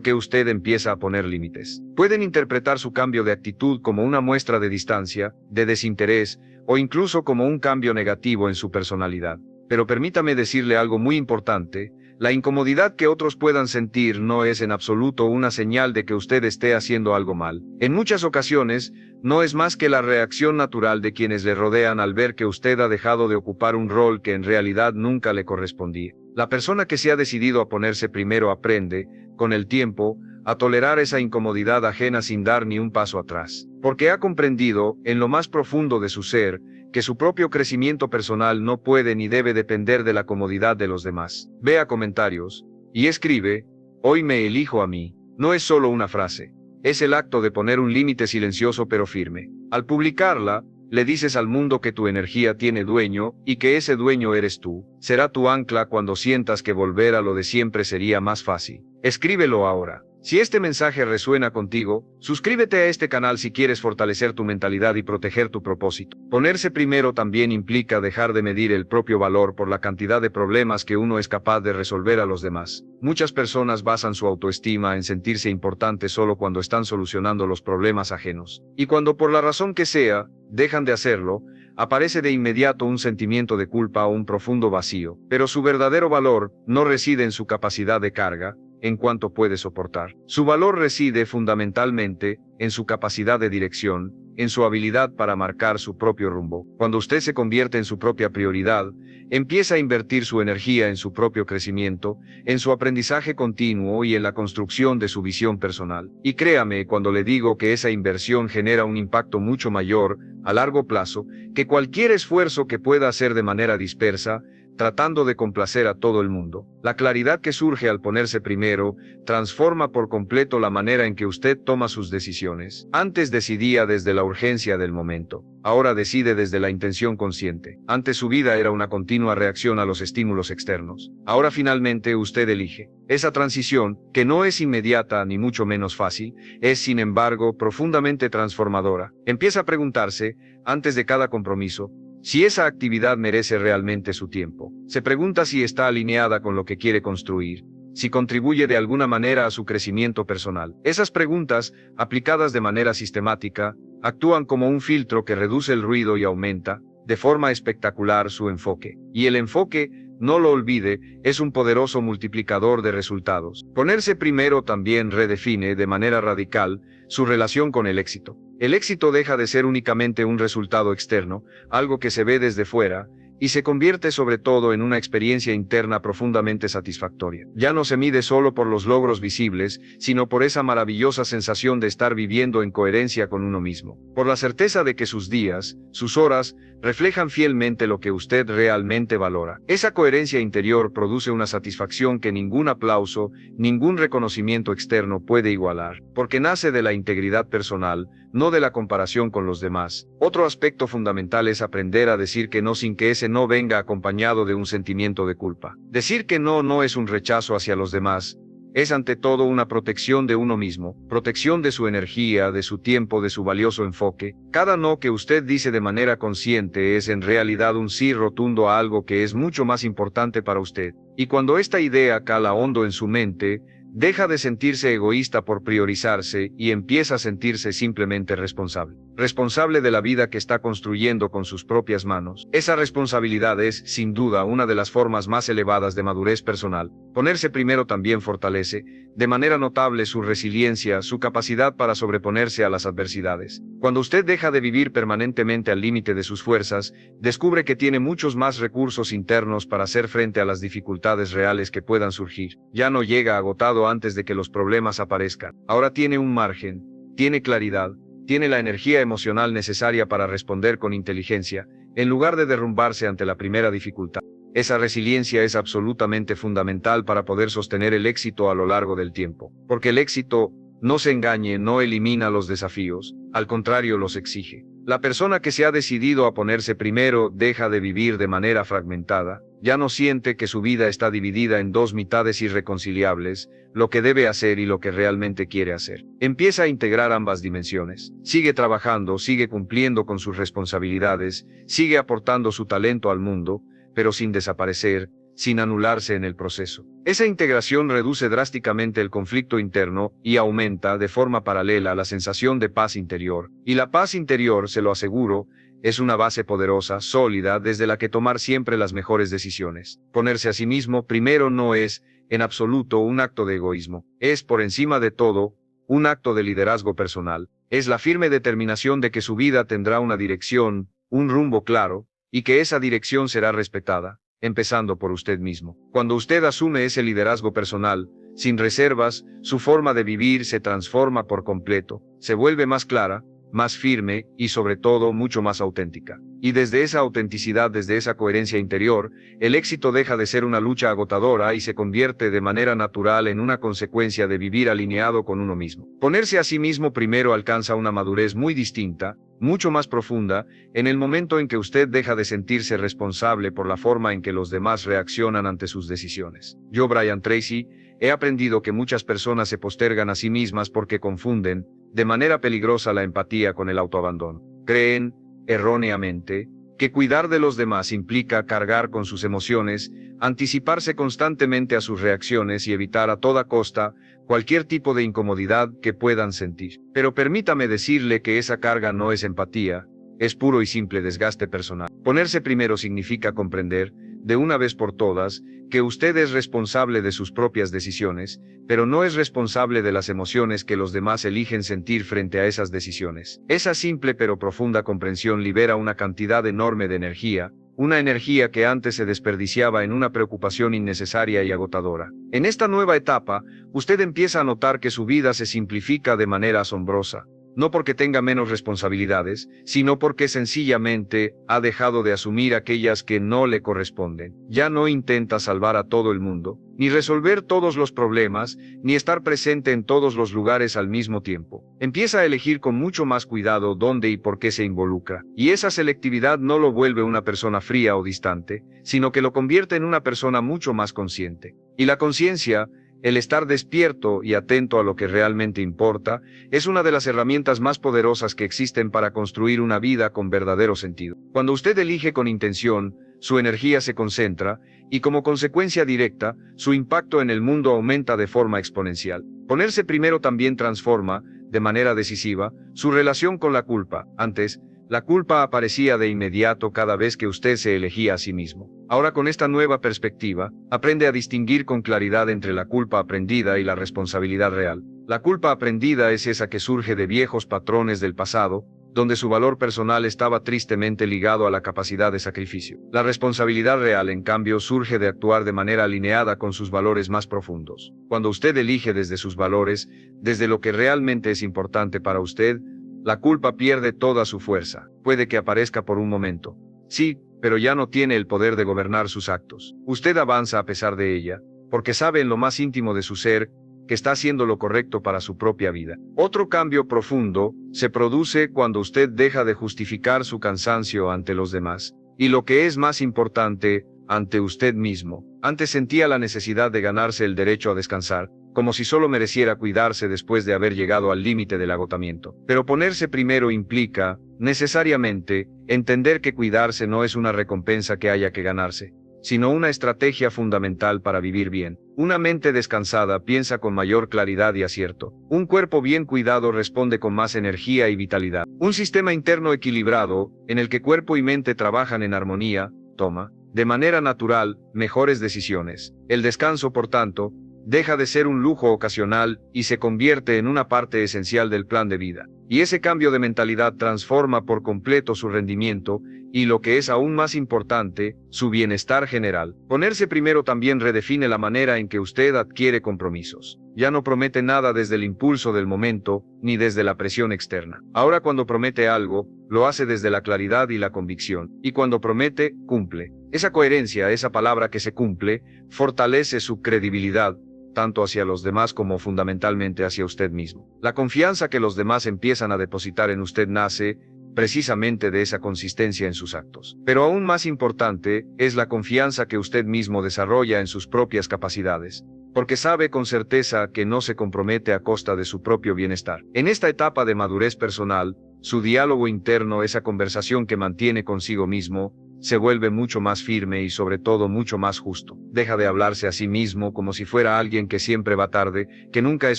qué usted empieza a poner límites. Pueden interpretar su cambio de actitud como una muestra de distancia, de desinterés, o incluso como un cambio negativo en su personalidad. Pero permítame decirle algo muy importante: la incomodidad que otros puedan sentir no es en absoluto una señal de que usted esté haciendo algo mal. En muchas ocasiones, no es más que la reacción natural de quienes le rodean al ver que usted ha dejado de ocupar un rol que en realidad nunca le correspondía. La persona que se ha decidido a ponerse primero aprende, con el tiempo, a tolerar esa incomodidad ajena sin dar ni un paso atrás, porque ha comprendido, en lo más profundo de su ser, que su propio crecimiento personal no puede ni debe depender de la comodidad de los demás. Vea comentarios y escribe: hoy me elijo a mí. No es solo una frase, es el acto de poner un límite silencioso pero firme. Al publicarla, le dices al mundo que tu energía tiene dueño y que ese dueño eres tú. Será tu ancla cuando sientas que volver a lo de siempre sería más fácil. Escríbelo ahora. Si este mensaje resuena contigo, suscríbete a este canal si quieres fortalecer tu mentalidad y proteger tu propósito. Ponerse primero también implica dejar de medir el propio valor por la cantidad de problemas que uno es capaz de resolver a los demás. Muchas personas basan su autoestima en sentirse importantes solo cuando están solucionando los problemas ajenos. Y cuando por la razón que sea, dejan de hacerlo, aparece de inmediato un sentimiento de culpa o un profundo vacío. Pero su verdadero valor no reside en su capacidad de carga, en cuanto puede soportar. Su valor reside fundamentalmente en su capacidad de dirección, en su habilidad para marcar su propio rumbo. Cuando usted se convierte en su propia prioridad, empieza a invertir su energía en su propio crecimiento, en su aprendizaje continuo y en la construcción de su visión personal. Y créame cuando le digo que esa inversión genera un impacto mucho mayor, a largo plazo, que cualquier esfuerzo que pueda hacer de manera dispersa, tratando de complacer a todo el mundo. La claridad que surge al ponerse primero transforma por completo la manera en que usted toma sus decisiones. Antes decidía desde la urgencia del momento. Ahora decide desde la intención consciente. Antes su vida era una continua reacción a los estímulos externos. Ahora finalmente usted elige. Esa transición, que no es inmediata ni mucho menos fácil, es sin embargo profundamente transformadora. Empieza a preguntarse, antes de cada compromiso, si esa actividad merece realmente su tiempo. Se pregunta si está alineada con lo que quiere construir, si contribuye de alguna manera a su crecimiento personal. Esas preguntas, aplicadas de manera sistemática, actúan como un filtro que reduce el ruido y aumenta, de forma espectacular, su enfoque. Y el enfoque, no lo olvide, es un poderoso multiplicador de resultados. Ponerse primero también redefine de manera radical su relación con el éxito. El éxito deja de ser únicamente un resultado externo, algo que se ve desde fuera, y se convierte sobre todo en una experiencia interna profundamente satisfactoria. Ya no se mide solo por los logros visibles, sino por esa maravillosa sensación de estar viviendo en coherencia con uno mismo, por la certeza de que sus días, sus horas, reflejan fielmente lo que usted realmente valora. Esa coherencia interior produce una satisfacción que ningún aplauso, ningún reconocimiento externo puede igualar, porque nace de la integridad personal, no de la comparación con los demás. Otro aspecto fundamental es aprender a decir que no sin que ese no venga acompañado de un sentimiento de culpa. Decir que no no es un rechazo hacia los demás, es ante todo una protección de uno mismo, protección de su energía, de su tiempo, de su valioso enfoque. Cada no que usted dice de manera consciente es en realidad un sí rotundo a algo que es mucho más importante para usted. Y cuando esta idea cala hondo en su mente, deja de sentirse egoísta por priorizarse y empieza a sentirse simplemente responsable. Responsable de la vida que está construyendo con sus propias manos. Esa responsabilidad es, sin duda, una de las formas más elevadas de madurez personal. Ponerse primero también fortalece, de manera notable, su resiliencia, su capacidad para sobreponerse a las adversidades. Cuando usted deja de vivir permanentemente al límite de sus fuerzas, descubre que tiene muchos más recursos internos para hacer frente a las dificultades reales que puedan surgir. Ya no llega agotado antes de que los problemas aparezcan. Ahora tiene un margen, tiene claridad, tiene la energía emocional necesaria para responder con inteligencia, en lugar de derrumbarse ante la primera dificultad. Esa resiliencia es absolutamente fundamental para poder sostener el éxito a lo largo del tiempo, porque el éxito No se engañe, no elimina los desafíos, al contrario los exige. La persona que se ha decidido a ponerse primero deja de vivir de manera fragmentada, ya no siente que su vida está dividida en dos mitades irreconciliables, lo que debe hacer y lo que realmente quiere hacer. Empieza a integrar ambas dimensiones. Sigue trabajando, sigue cumpliendo con sus responsabilidades, sigue aportando su talento al mundo, pero sin desaparecer, sin anularse en el proceso. Esa integración reduce drásticamente el conflicto interno y aumenta de forma paralela la sensación de paz interior. Y la paz interior, se lo aseguro, es una base poderosa, sólida, desde la que tomar siempre las mejores decisiones. Ponerse a sí mismo primero no es, en absoluto, un acto de egoísmo. Es, por encima de todo, un acto de liderazgo personal. Es la firme determinación de que su vida tendrá una dirección, un rumbo claro, y que esa dirección será respetada, empezando por usted mismo. Cuando usted asume ese liderazgo personal, sin reservas, su forma de vivir se transforma por completo, se vuelve más clara, más firme y sobre todo mucho más auténtica. Y desde esa autenticidad, desde esa coherencia interior, el éxito deja de ser una lucha agotadora y se convierte de manera natural en una consecuencia de vivir alineado con uno mismo. Ponerse a sí mismo primero alcanza una madurez muy distinta, mucho más profunda, en el momento en que usted deja de sentirse responsable por la forma en que los demás reaccionan ante sus decisiones. Yo, Brian Tracy, he aprendido que muchas personas se postergan a sí mismas porque confunden, de manera peligrosa, la empatía con el autoabandono. Creen, erróneamente, que cuidar de los demás implica cargar con sus emociones, anticiparse constantemente a sus reacciones y evitar a toda costa cualquier tipo de incomodidad que puedan sentir. Pero permítame decirle que esa carga no es empatía, es puro y simple desgaste personal. Ponerse primero significa comprender, de una vez por todas, que usted es responsable de sus propias decisiones, pero no es responsable de las emociones que los demás eligen sentir frente a esas decisiones. Esa simple pero profunda comprensión libera una cantidad enorme de energía, una energía que antes se desperdiciaba en una preocupación innecesaria y agotadora. En esta nueva etapa, usted empieza a notar que su vida se simplifica de manera asombrosa. No porque tenga menos responsabilidades, sino porque sencillamente ha dejado de asumir aquellas que no le corresponden. Ya no intenta salvar a todo el mundo, ni resolver todos los problemas, ni estar presente en todos los lugares al mismo tiempo. Empieza a elegir con mucho más cuidado dónde y por qué se involucra. Y esa selectividad no lo vuelve una persona fría o distante, sino que lo convierte en una persona mucho más consciente. Y la conciencia, el estar despierto y atento a lo que realmente importa, es una de las herramientas más poderosas que existen para construir una vida con verdadero sentido. Cuando usted elige con intención, su energía se concentra, y como consecuencia directa, su impacto en el mundo aumenta de forma exponencial. Ponerse primero también transforma, de manera decisiva, su relación con la culpa. Antes, la culpa aparecía de inmediato cada vez que usted se elegía a sí mismo. Ahora, con esta nueva perspectiva, aprende a distinguir con claridad entre la culpa aprendida y la responsabilidad real. La culpa aprendida es esa que surge de viejos patrones del pasado, donde su valor personal estaba tristemente ligado a la capacidad de sacrificio. La responsabilidad real, en cambio, surge de actuar de manera alineada con sus valores más profundos. Cuando usted elige desde sus valores, desde lo que realmente es importante para usted, la culpa pierde toda su fuerza. Puede que aparezca por un momento. Sí, pero ya no tiene el poder de gobernar sus actos. Usted avanza a pesar de ella, porque sabe en lo más íntimo de su ser que está haciendo lo correcto para su propia vida. Otro cambio profundo se produce cuando usted deja de justificar su cansancio ante los demás, y lo que es más importante, ante usted mismo. Antes sentía la necesidad de ganarse el derecho a descansar, como si solo mereciera cuidarse después de haber llegado al límite del agotamiento. Pero ponerse primero implica, necesariamente, entender que cuidarse no es una recompensa que haya que ganarse, sino una estrategia fundamental para vivir bien. Una mente descansada piensa con mayor claridad y acierto. Un cuerpo bien cuidado responde con más energía y vitalidad. Un sistema interno equilibrado, en el que cuerpo y mente trabajan en armonía, toma, de manera natural, mejores decisiones. El descanso, por tanto, deja de ser un lujo ocasional y se convierte en una parte esencial del plan de vida. Y ese cambio de mentalidad transforma por completo su rendimiento y, lo que es aún más importante, su bienestar general. Ponerse primero también redefine la manera en que usted adquiere compromisos. Ya no promete nada desde el impulso del momento, ni desde la presión externa. Ahora, cuando promete algo, lo hace desde la claridad y la convicción. Y cuando promete, cumple. Esa coherencia, esa palabra que se cumple, fortalece su credibilidad, tanto hacia los demás como fundamentalmente hacia usted mismo. La confianza que los demás empiezan a depositar en usted nace precisamente de esa consistencia en sus actos. Pero aún más importante es la confianza que usted mismo desarrolla en sus propias capacidades, porque sabe con certeza que no se compromete a costa de su propio bienestar. En esta etapa de madurez personal, su diálogo interno, esa conversación que mantiene consigo mismo, se vuelve mucho más firme y sobre todo mucho más justo. Deja de hablarse a sí mismo como si fuera alguien que siempre va tarde, que nunca es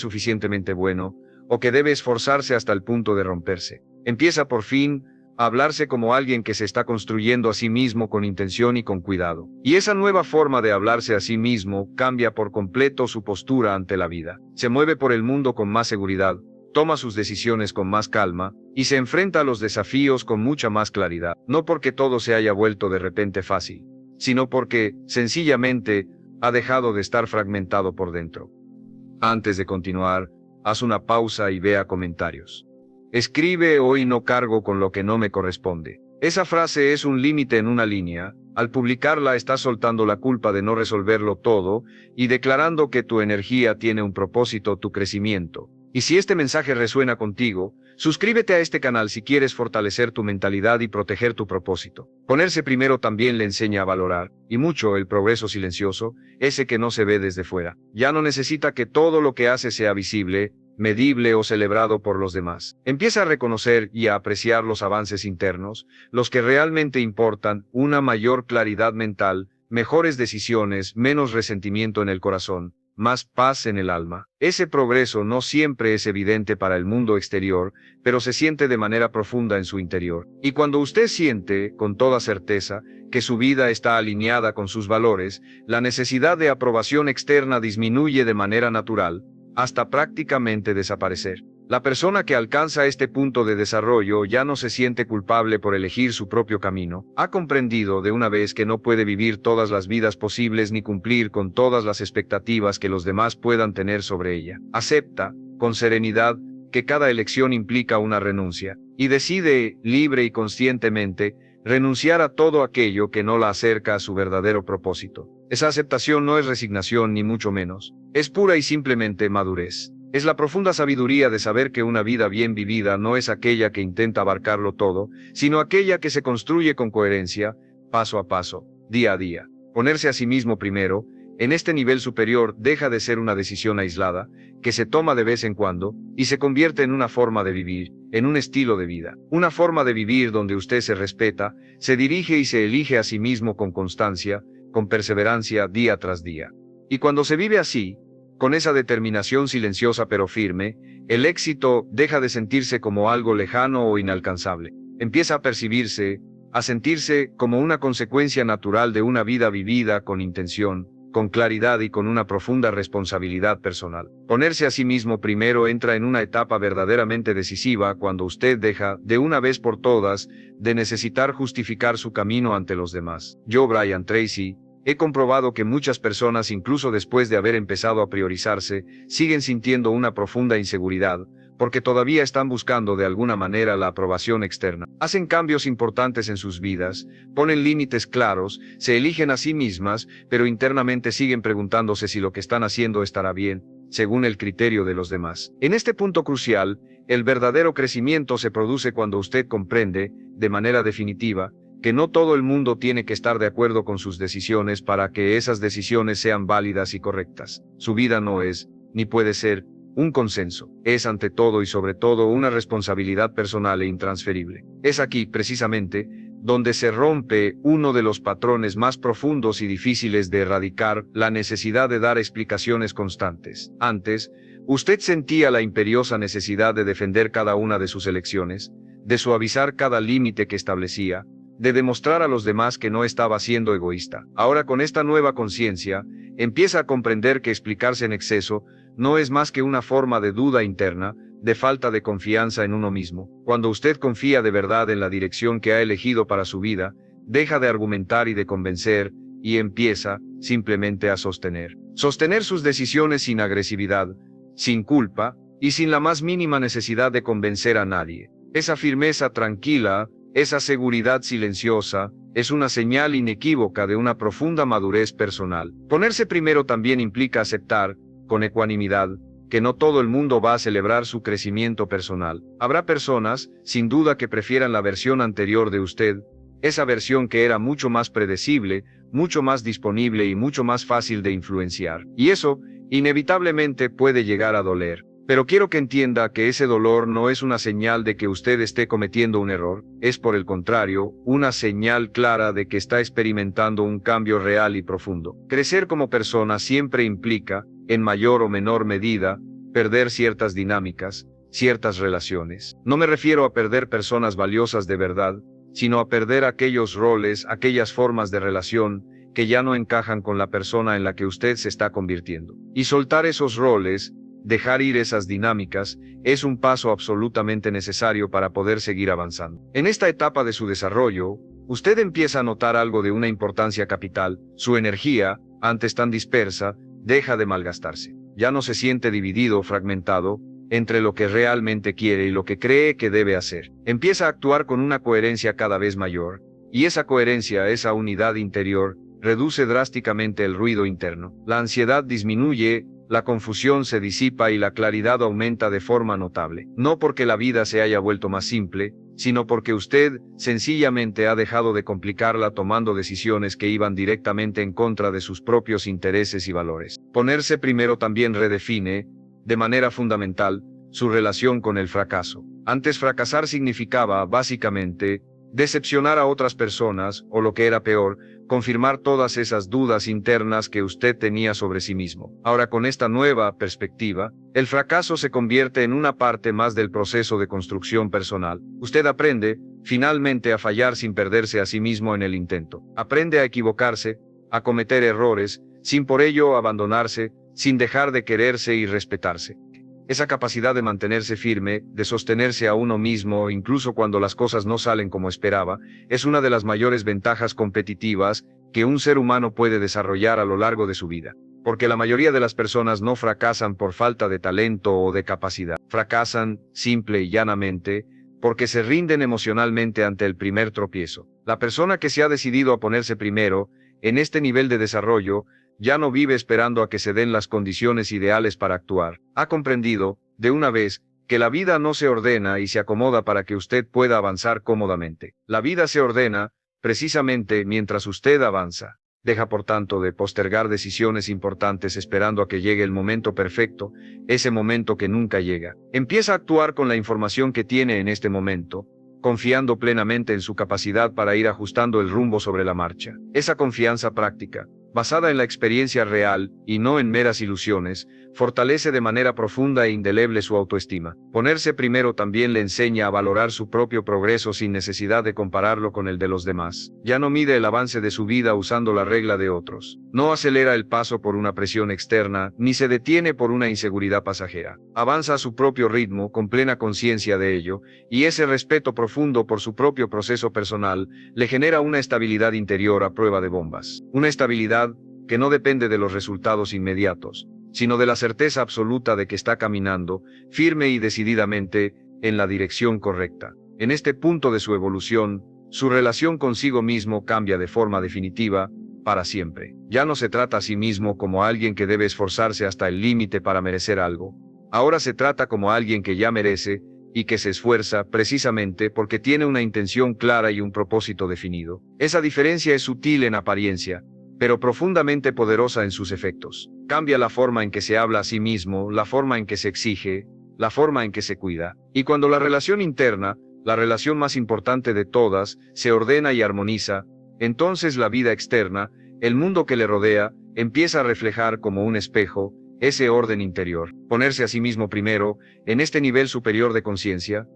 suficientemente bueno, o que debe esforzarse hasta el punto de romperse. Empieza por fin a hablarse como alguien que se está construyendo a sí mismo con intención y con cuidado. Y esa nueva forma de hablarse a sí mismo cambia por completo su postura ante la vida. Se mueve por el mundo con más seguridad, toma sus decisiones con más calma, y se enfrenta a los desafíos con mucha más claridad. No porque todo se haya vuelto de repente fácil, sino porque, sencillamente, ha dejado de estar fragmentado por dentro. Antes de continuar, haz una pausa y vea comentarios. Escribe: hoy no cargo con lo que no me corresponde. Esa frase es un límite en una línea. Al publicarla estás soltando la culpa de no resolverlo todo y declarando que tu energía tiene un propósito, tu crecimiento. Y si este mensaje resuena contigo, suscríbete a este canal si quieres fortalecer tu mentalidad y proteger tu propósito. Ponerse primero también le enseña a valorar, y mucho, el progreso silencioso, ese que no se ve desde fuera. Ya no necesita que todo lo que hace sea visible, medible o celebrado por los demás. Empieza a reconocer y a apreciar los avances internos, los que realmente importan, una mayor claridad mental, mejores decisiones, menos resentimiento en el corazón, más paz en el alma. Ese progreso no siempre es evidente para el mundo exterior, pero se siente de manera profunda en su interior. Y cuando usted siente, con toda certeza, que su vida está alineada con sus valores, la necesidad de aprobación externa disminuye de manera natural, hasta prácticamente desaparecer. La persona que alcanza este punto de desarrollo ya no se siente culpable por elegir su propio camino. Ha comprendido de una vez que no puede vivir todas las vidas posibles ni cumplir con todas las expectativas que los demás puedan tener sobre ella. Acepta, con serenidad, que cada elección implica una renuncia, y decide, libre y conscientemente, renunciar a todo aquello que no la acerca a su verdadero propósito. Esa aceptación no es resignación ni mucho menos, es pura y simplemente madurez. Es la profunda sabiduría de saber que una vida bien vivida no es aquella que intenta abarcarlo todo, sino aquella que se construye con coherencia, paso a paso, día a día. Ponerse a sí mismo primero, en este nivel superior, deja de ser una decisión aislada, que se toma de vez en cuando, y se convierte en una forma de vivir, en un estilo de vida. Una forma de vivir donde usted se respeta, se dirige y se elige a sí mismo con constancia, con perseverancia día tras día. Y cuando se vive así, con esa determinación silenciosa pero firme, el éxito deja de sentirse como algo lejano o inalcanzable. Empieza a percibirse, a sentirse como una consecuencia natural de una vida vivida con intención, con claridad y con una profunda responsabilidad personal. Ponerse a sí mismo primero entra en una etapa verdaderamente decisiva cuando usted deja, de una vez por todas, de necesitar justificar su camino ante los demás. Yo, Brian Tracy, he comprobado que muchas personas, incluso después de haber empezado a priorizarse, siguen sintiendo una profunda inseguridad, porque todavía están buscando de alguna manera la aprobación externa. Hacen cambios importantes en sus vidas, ponen límites claros, se eligen a sí mismas, pero internamente siguen preguntándose si lo que están haciendo estará bien, según el criterio de los demás. En este punto crucial, el verdadero crecimiento se produce cuando usted comprende, de manera definitiva, que no todo el mundo tiene que estar de acuerdo con sus decisiones para que esas decisiones sean válidas y correctas. Su vida no es, ni puede ser, un consenso. Es ante todo y sobre todo una responsabilidad personal e intransferible. Es aquí, precisamente, donde se rompe uno de los patrones más profundos y difíciles de erradicar, la necesidad de dar explicaciones constantes. Antes, usted sentía la imperiosa necesidad de defender cada una de sus elecciones, de suavizar cada límite que establecía, de demostrar a los demás que no estaba siendo egoísta. Ahora, con esta nueva conciencia, empieza a comprender que explicarse en exceso no es más que una forma de duda interna, de falta de confianza en uno mismo. Cuando usted confía de verdad en la dirección que ha elegido para su vida, deja de argumentar y de convencer, y empieza, simplemente, a sostener. Sostener sus decisiones sin agresividad, sin culpa, y sin la más mínima necesidad de convencer a nadie. Esa firmeza tranquila, esa seguridad silenciosa, es una señal inequívoca de una profunda madurez personal. Ponerse primero también implica aceptar con ecuanimidad, que no todo el mundo va a celebrar su crecimiento personal. Habrá personas, sin duda, que prefieran la versión anterior de usted, esa versión que era mucho más predecible, mucho más disponible y mucho más fácil de influenciar. Y eso, inevitablemente, puede llegar a doler. Pero quiero que entienda que ese dolor no es una señal de que usted esté cometiendo un error, es por el contrario, una señal clara de que está experimentando un cambio real y profundo. Crecer como persona siempre implica, en mayor o menor medida, perder ciertas dinámicas, ciertas relaciones. No me refiero a perder personas valiosas de verdad, sino a perder aquellos roles, aquellas formas de relación, que ya no encajan con la persona en la que usted se está convirtiendo. Y soltar esos roles, dejar ir esas dinámicas, es un paso absolutamente necesario para poder seguir avanzando. En esta etapa de su desarrollo, usted empieza a notar algo de una importancia capital. Su energía, antes tan dispersa, deja de malgastarse. Ya no se siente dividido o fragmentado entre lo que realmente quiere y lo que cree que debe hacer. Empieza a actuar con una coherencia cada vez mayor, y esa coherencia, esa unidad interior, reduce drásticamente el ruido interno. La ansiedad disminuye, la confusión se disipa y la claridad aumenta de forma notable. No porque la vida se haya vuelto más simple, sino porque usted sencillamente ha dejado de complicarla tomando decisiones que iban directamente en contra de sus propios intereses y valores. Ponerse primero también redefine, de manera fundamental, su relación con el fracaso. Antes fracasar significaba, básicamente, decepcionar a otras personas, o lo que era peor, confirmar todas esas dudas internas que usted tenía sobre sí mismo. Ahora, con esta nueva perspectiva, el fracaso se convierte en una parte más del proceso de construcción personal. Usted aprende, finalmente, a fallar sin perderse a sí mismo en el intento. Aprende a equivocarse, a cometer errores, sin por ello abandonarse, sin dejar de quererse y respetarse. Esa capacidad de mantenerse firme, de sostenerse a uno mismo incluso cuando las cosas no salen como esperaba, es una de las mayores ventajas competitivas que un ser humano puede desarrollar a lo largo de su vida. Porque la mayoría de las personas no fracasan por falta de talento o de capacidad. Fracasan, simple y llanamente, porque se rinden emocionalmente ante el primer tropiezo. La persona que se ha decidido a ponerse primero, en este nivel de desarrollo, ya no vive esperando a que se den las condiciones ideales para actuar. Ha comprendido, de una vez, que la vida no se ordena y se acomoda para que usted pueda avanzar cómodamente. La vida se ordena, precisamente, mientras usted avanza. Deja por tanto de postergar decisiones importantes esperando a que llegue el momento perfecto, ese momento que nunca llega. Empieza a actuar con la información que tiene en este momento, confiando plenamente en su capacidad para ir ajustando el rumbo sobre la marcha. Esa confianza práctica, basada en la experiencia real, y no en meras ilusiones, fortalece de manera profunda e indeleble su autoestima. Ponerse primero también le enseña a valorar su propio progreso sin necesidad de compararlo con el de los demás. Ya no mide el avance de su vida usando la regla de otros. No acelera el paso por una presión externa, ni se detiene por una inseguridad pasajera. Avanza a su propio ritmo, con plena conciencia de ello, y ese respeto profundo por su propio proceso personal le genera una estabilidad interior a prueba de bombas. Una estabilidad que no depende de los resultados inmediatos, sino de la certeza absoluta de que está caminando, firme y decididamente, en la dirección correcta. En este punto de su evolución, su relación consigo mismo cambia de forma definitiva, para siempre. Ya no se trata a sí mismo como alguien que debe esforzarse hasta el límite para merecer algo. Ahora se trata como alguien que ya merece, y que se esfuerza precisamente porque tiene una intención clara y un propósito definido. Esa diferencia es sutil en apariencia, pero profundamente poderosa en sus efectos. Cambia la forma en que se habla a sí mismo, la forma en que se exige, la forma en que se cuida. Y cuando la relación interna, la relación más importante de todas, se ordena y armoniza, entonces la vida externa, el mundo que le rodea, empieza a reflejar como un espejo ese orden interior. Ponerse a sí mismo primero, en este nivel superior de conciencia,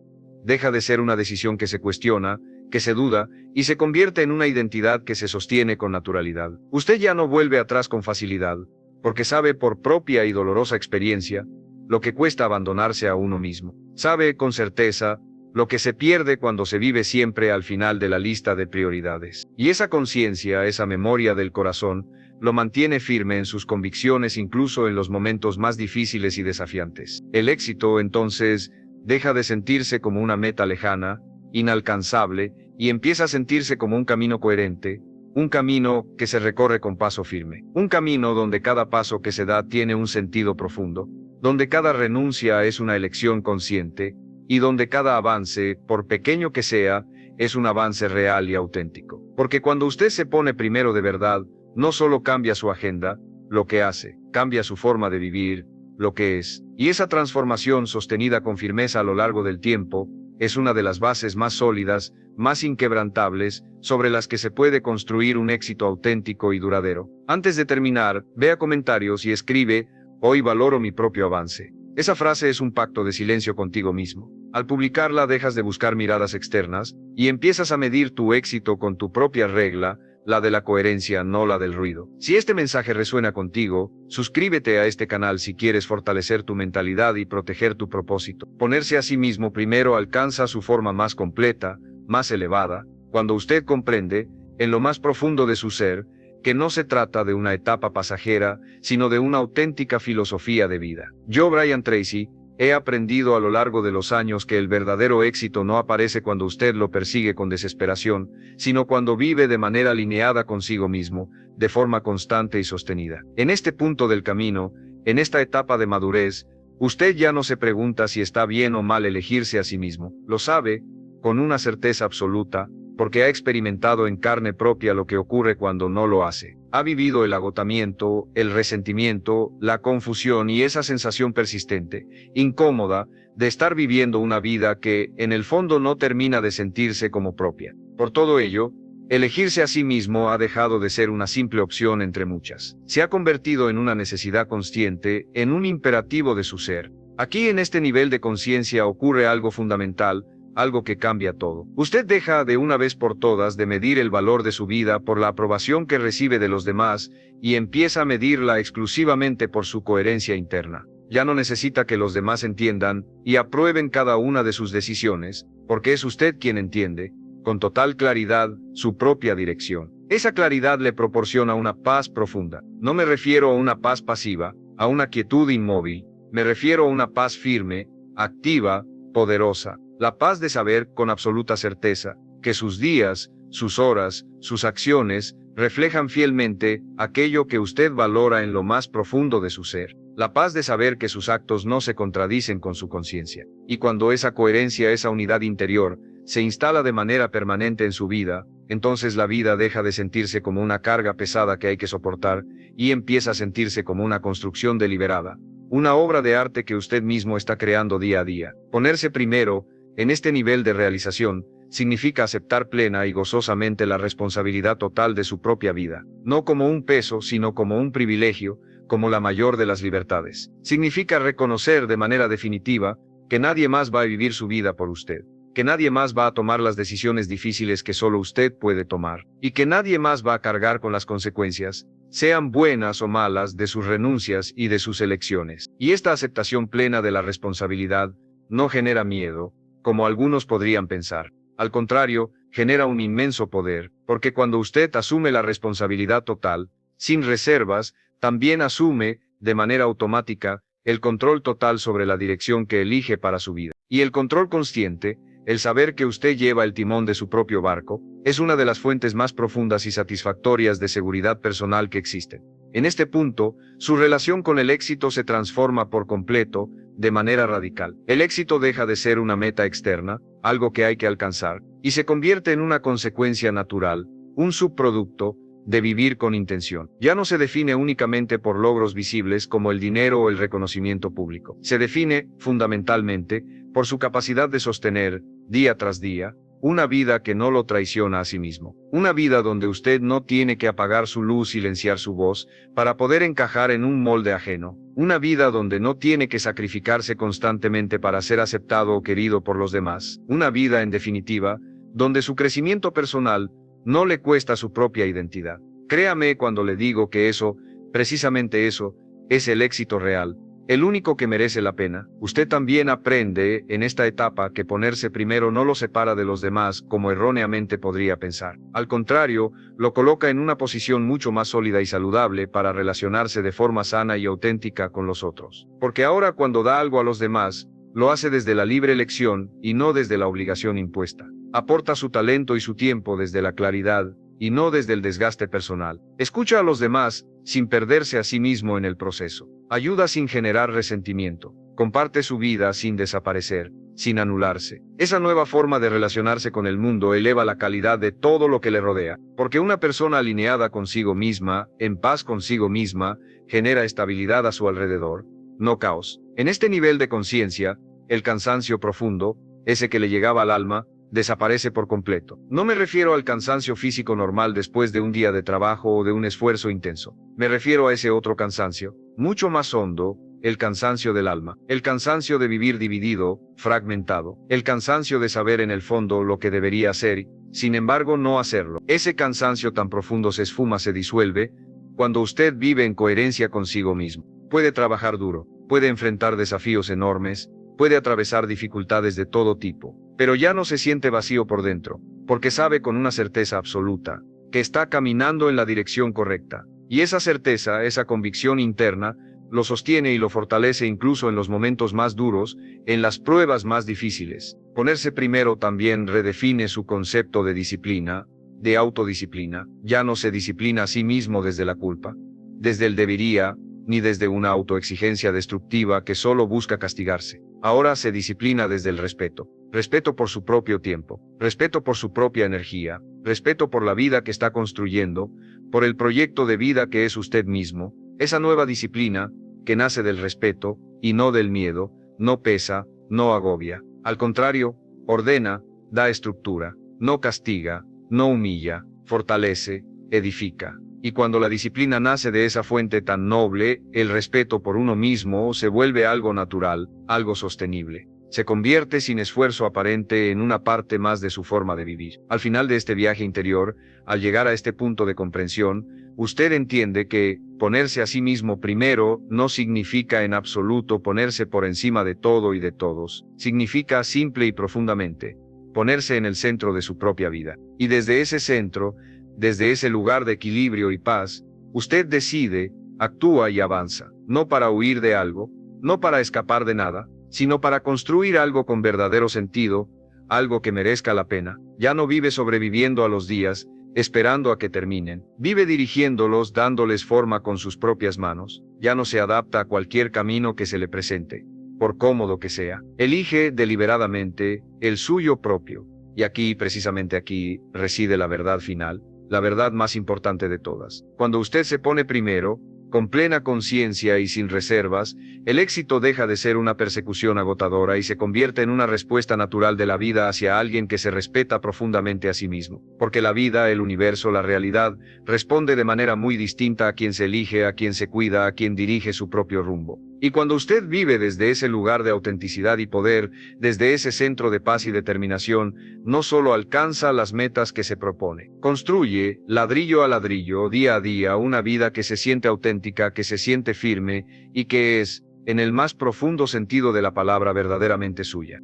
deja de ser una decisión que se cuestiona, que se duda, y se convierte en una identidad que se sostiene con naturalidad. Usted ya no vuelve atrás con facilidad, porque sabe por propia y dolorosa experiencia lo que cuesta abandonarse a uno mismo. Sabe con certeza lo que se pierde cuando se vive siempre al final de la lista de prioridades. Y esa conciencia, esa memoria del corazón, lo mantiene firme en sus convicciones incluso en los momentos más difíciles y desafiantes. El éxito, entonces, deja de sentirse como una meta lejana, inalcanzable, y empieza a sentirse como un camino coherente, un camino que se recorre con paso firme, un camino donde cada paso que se da tiene un sentido profundo, donde cada renuncia es una elección consciente, y donde cada avance, por pequeño que sea, es un avance real y auténtico. Porque cuando usted se pone primero de verdad, no solo cambia su agenda, lo que hace, cambia su forma de vivir, lo que es. Y esa transformación sostenida con firmeza a lo largo del tiempo, es una de las bases más sólidas, más inquebrantables, sobre las que se puede construir un éxito auténtico y duradero. Antes de terminar, vea comentarios y escribe: hoy valoro mi propio avance. Esa frase es un pacto de silencio contigo mismo. Al publicarla dejas de buscar miradas externas, y empiezas a medir tu éxito con tu propia regla, la de la coherencia, no la del ruido. Si este mensaje resuena contigo, suscríbete a este canal si quieres fortalecer tu mentalidad y proteger tu propósito. Ponerse a sí mismo primero alcanza su forma más completa, más elevada, cuando usted comprende, en lo más profundo de su ser, que no se trata de una etapa pasajera, sino de una auténtica filosofía de vida. Yo, Brian Tracy, he aprendido a lo largo de los años que el verdadero éxito no aparece cuando usted lo persigue con desesperación, sino cuando vive de manera alineada consigo mismo, de forma constante y sostenida. En este punto del camino, en esta etapa de madurez, usted ya no se pregunta si está bien o mal elegirse a sí mismo. Lo sabe, con una certeza absoluta, porque ha experimentado en carne propia lo que ocurre cuando no lo hace. Ha vivido el agotamiento, el resentimiento, la confusión y esa sensación persistente, incómoda, de estar viviendo una vida que, en el fondo, no termina de sentirse como propia. Por todo ello, elegirse a sí mismo ha dejado de ser una simple opción entre muchas. Se ha convertido en una necesidad consciente, en un imperativo de su ser. Aquí, en este nivel de conciencia, ocurre algo fundamental, algo que cambia todo. Usted deja de una vez por todas de medir el valor de su vida por la aprobación que recibe de los demás y empieza a medirla exclusivamente por su coherencia interna. Ya no necesita que los demás entiendan y aprueben cada una de sus decisiones, porque es usted quien entiende, con total claridad, su propia dirección. Esa claridad le proporciona una paz profunda. No me refiero a una paz pasiva, a una quietud inmóvil, me refiero a una paz firme, activa, poderosa. La paz de saber con absoluta certeza que sus días, sus horas, sus acciones reflejan fielmente aquello que usted valora en lo más profundo de su ser. La paz de saber que sus actos no se contradicen con su conciencia. Y cuando esa coherencia, esa unidad interior, se instala de manera permanente en su vida, entonces la vida deja de sentirse como una carga pesada que hay que soportar y empieza a sentirse como una construcción deliberada, una obra de arte que usted mismo está creando día a día. Ponerse primero, en este nivel de realización, significa aceptar plena y gozosamente la responsabilidad total de su propia vida, no como un peso, sino como un privilegio, como la mayor de las libertades. Significa reconocer de manera definitiva que nadie más va a vivir su vida por usted, que nadie más va a tomar las decisiones difíciles que solo usted puede tomar, y que nadie más va a cargar con las consecuencias, sean buenas o malas, de sus renuncias y de sus elecciones. Y esta aceptación plena de la responsabilidad no genera miedo, como algunos podrían pensar. Al contrario, genera un inmenso poder, porque cuando usted asume la responsabilidad total, sin reservas, también asume, de manera automática, el control total sobre la dirección que elige para su vida. Y el control consciente, el saber que usted lleva el timón de su propio barco, es una de las fuentes más profundas y satisfactorias de seguridad personal que existen. En este punto, su relación con el éxito se transforma por completo, de manera radical. El éxito deja de ser una meta externa, algo que hay que alcanzar, y se convierte en una consecuencia natural, un subproducto, de vivir con intención. Ya no se define únicamente por logros visibles como el dinero o el reconocimiento público. Se define, fundamentalmente, por su capacidad de sostener, día tras día, una vida que no lo traiciona a sí mismo. Una vida donde usted no tiene que apagar su luz, silenciar su voz, para poder encajar en un molde ajeno. Una vida donde no tiene que sacrificarse constantemente para ser aceptado o querido por los demás. Una vida, en definitiva, donde su crecimiento personal no le cuesta su propia identidad. Créame cuando le digo que eso, precisamente eso, es el éxito real, el único que merece la pena. Usted también aprende, en esta etapa, que ponerse primero no lo separa de los demás, como erróneamente podría pensar. Al contrario, lo coloca en una posición mucho más sólida y saludable para relacionarse de forma sana y auténtica con los otros. Porque ahora, cuando da algo a los demás, lo hace desde la libre elección y no desde la obligación impuesta. Aporta su talento y su tiempo desde la claridad y no desde el desgaste personal. Escucha a los demás, sin perderse a sí mismo en el proceso. Ayuda sin generar resentimiento. Comparte su vida sin desaparecer, sin anularse. Esa nueva forma de relacionarse con el mundo eleva la calidad de todo lo que le rodea, porque una persona alineada consigo misma, en paz consigo misma, genera estabilidad a su alrededor, no caos. En este nivel de conciencia, el cansancio profundo, ese que le llegaba al alma, desaparece por completo. No me refiero al cansancio físico normal después de un día de trabajo o de un esfuerzo intenso. Me refiero a ese otro cansancio, mucho más hondo, el cansancio del alma, el cansancio de vivir dividido, fragmentado, el cansancio de saber en el fondo lo que debería hacer, sin embargo no hacerlo. Ese cansancio tan profundo se esfuma, se disuelve, cuando usted vive en coherencia consigo mismo. Puede trabajar duro, puede enfrentar desafíos enormes, puede atravesar dificultades de todo tipo, pero ya no se siente vacío por dentro, porque sabe con una certeza absoluta que está caminando en la dirección correcta. Y esa certeza, esa convicción interna, lo sostiene y lo fortalece incluso en los momentos más duros, en las pruebas más difíciles. Ponerse primero también redefine su concepto de disciplina, de autodisciplina. Ya no se disciplina a sí mismo desde la culpa, desde el debería, ni desde una autoexigencia destructiva que solo busca castigarse. Ahora se disciplina desde el respeto. Respeto por su propio tiempo, respeto por su propia energía, respeto por la vida que está construyendo, por el proyecto de vida que es usted mismo. Esa nueva disciplina, que nace del respeto, y no del miedo, no pesa, no agobia. Al contrario, ordena, da estructura, no castiga, no humilla, fortalece, edifica. Y cuando la disciplina nace de esa fuente tan noble, el respeto por uno mismo se vuelve algo natural, algo sostenible. Se convierte sin esfuerzo aparente en una parte más de su forma de vivir. Al final de este viaje interior, al llegar a este punto de comprensión, usted entiende que ponerse a sí mismo primero no significa en absoluto ponerse por encima de todo y de todos. Significa simple y profundamente ponerse en el centro de su propia vida. Y desde ese centro, desde ese lugar de equilibrio y paz, usted decide, actúa y avanza, no para huir de algo, no para escapar de nada, sino para construir algo con verdadero sentido, algo que merezca la pena. Ya no vive sobreviviendo a los días, esperando a que terminen. Vive dirigiéndolos, dándoles forma con sus propias manos. Ya no se adapta a cualquier camino que se le presente, por cómodo que sea. Elige deliberadamente el suyo propio. Y aquí, precisamente aquí, reside la verdad final, la verdad más importante de todas. Cuando usted se pone primero, con plena conciencia y sin reservas, el éxito deja de ser una persecución agotadora y se convierte en una respuesta natural de la vida hacia alguien que se respeta profundamente a sí mismo. Porque la vida, el universo, la realidad, responde de manera muy distinta a quien se elige, a quien se cuida, a quien dirige su propio rumbo. Y cuando usted vive desde ese lugar de autenticidad y poder, desde ese centro de paz y determinación, no solo alcanza las metas que se propone, construye, ladrillo a ladrillo, día a día, una vida que se siente auténtica, que se siente firme, y que es, en el más profundo sentido de la palabra, verdaderamente suya.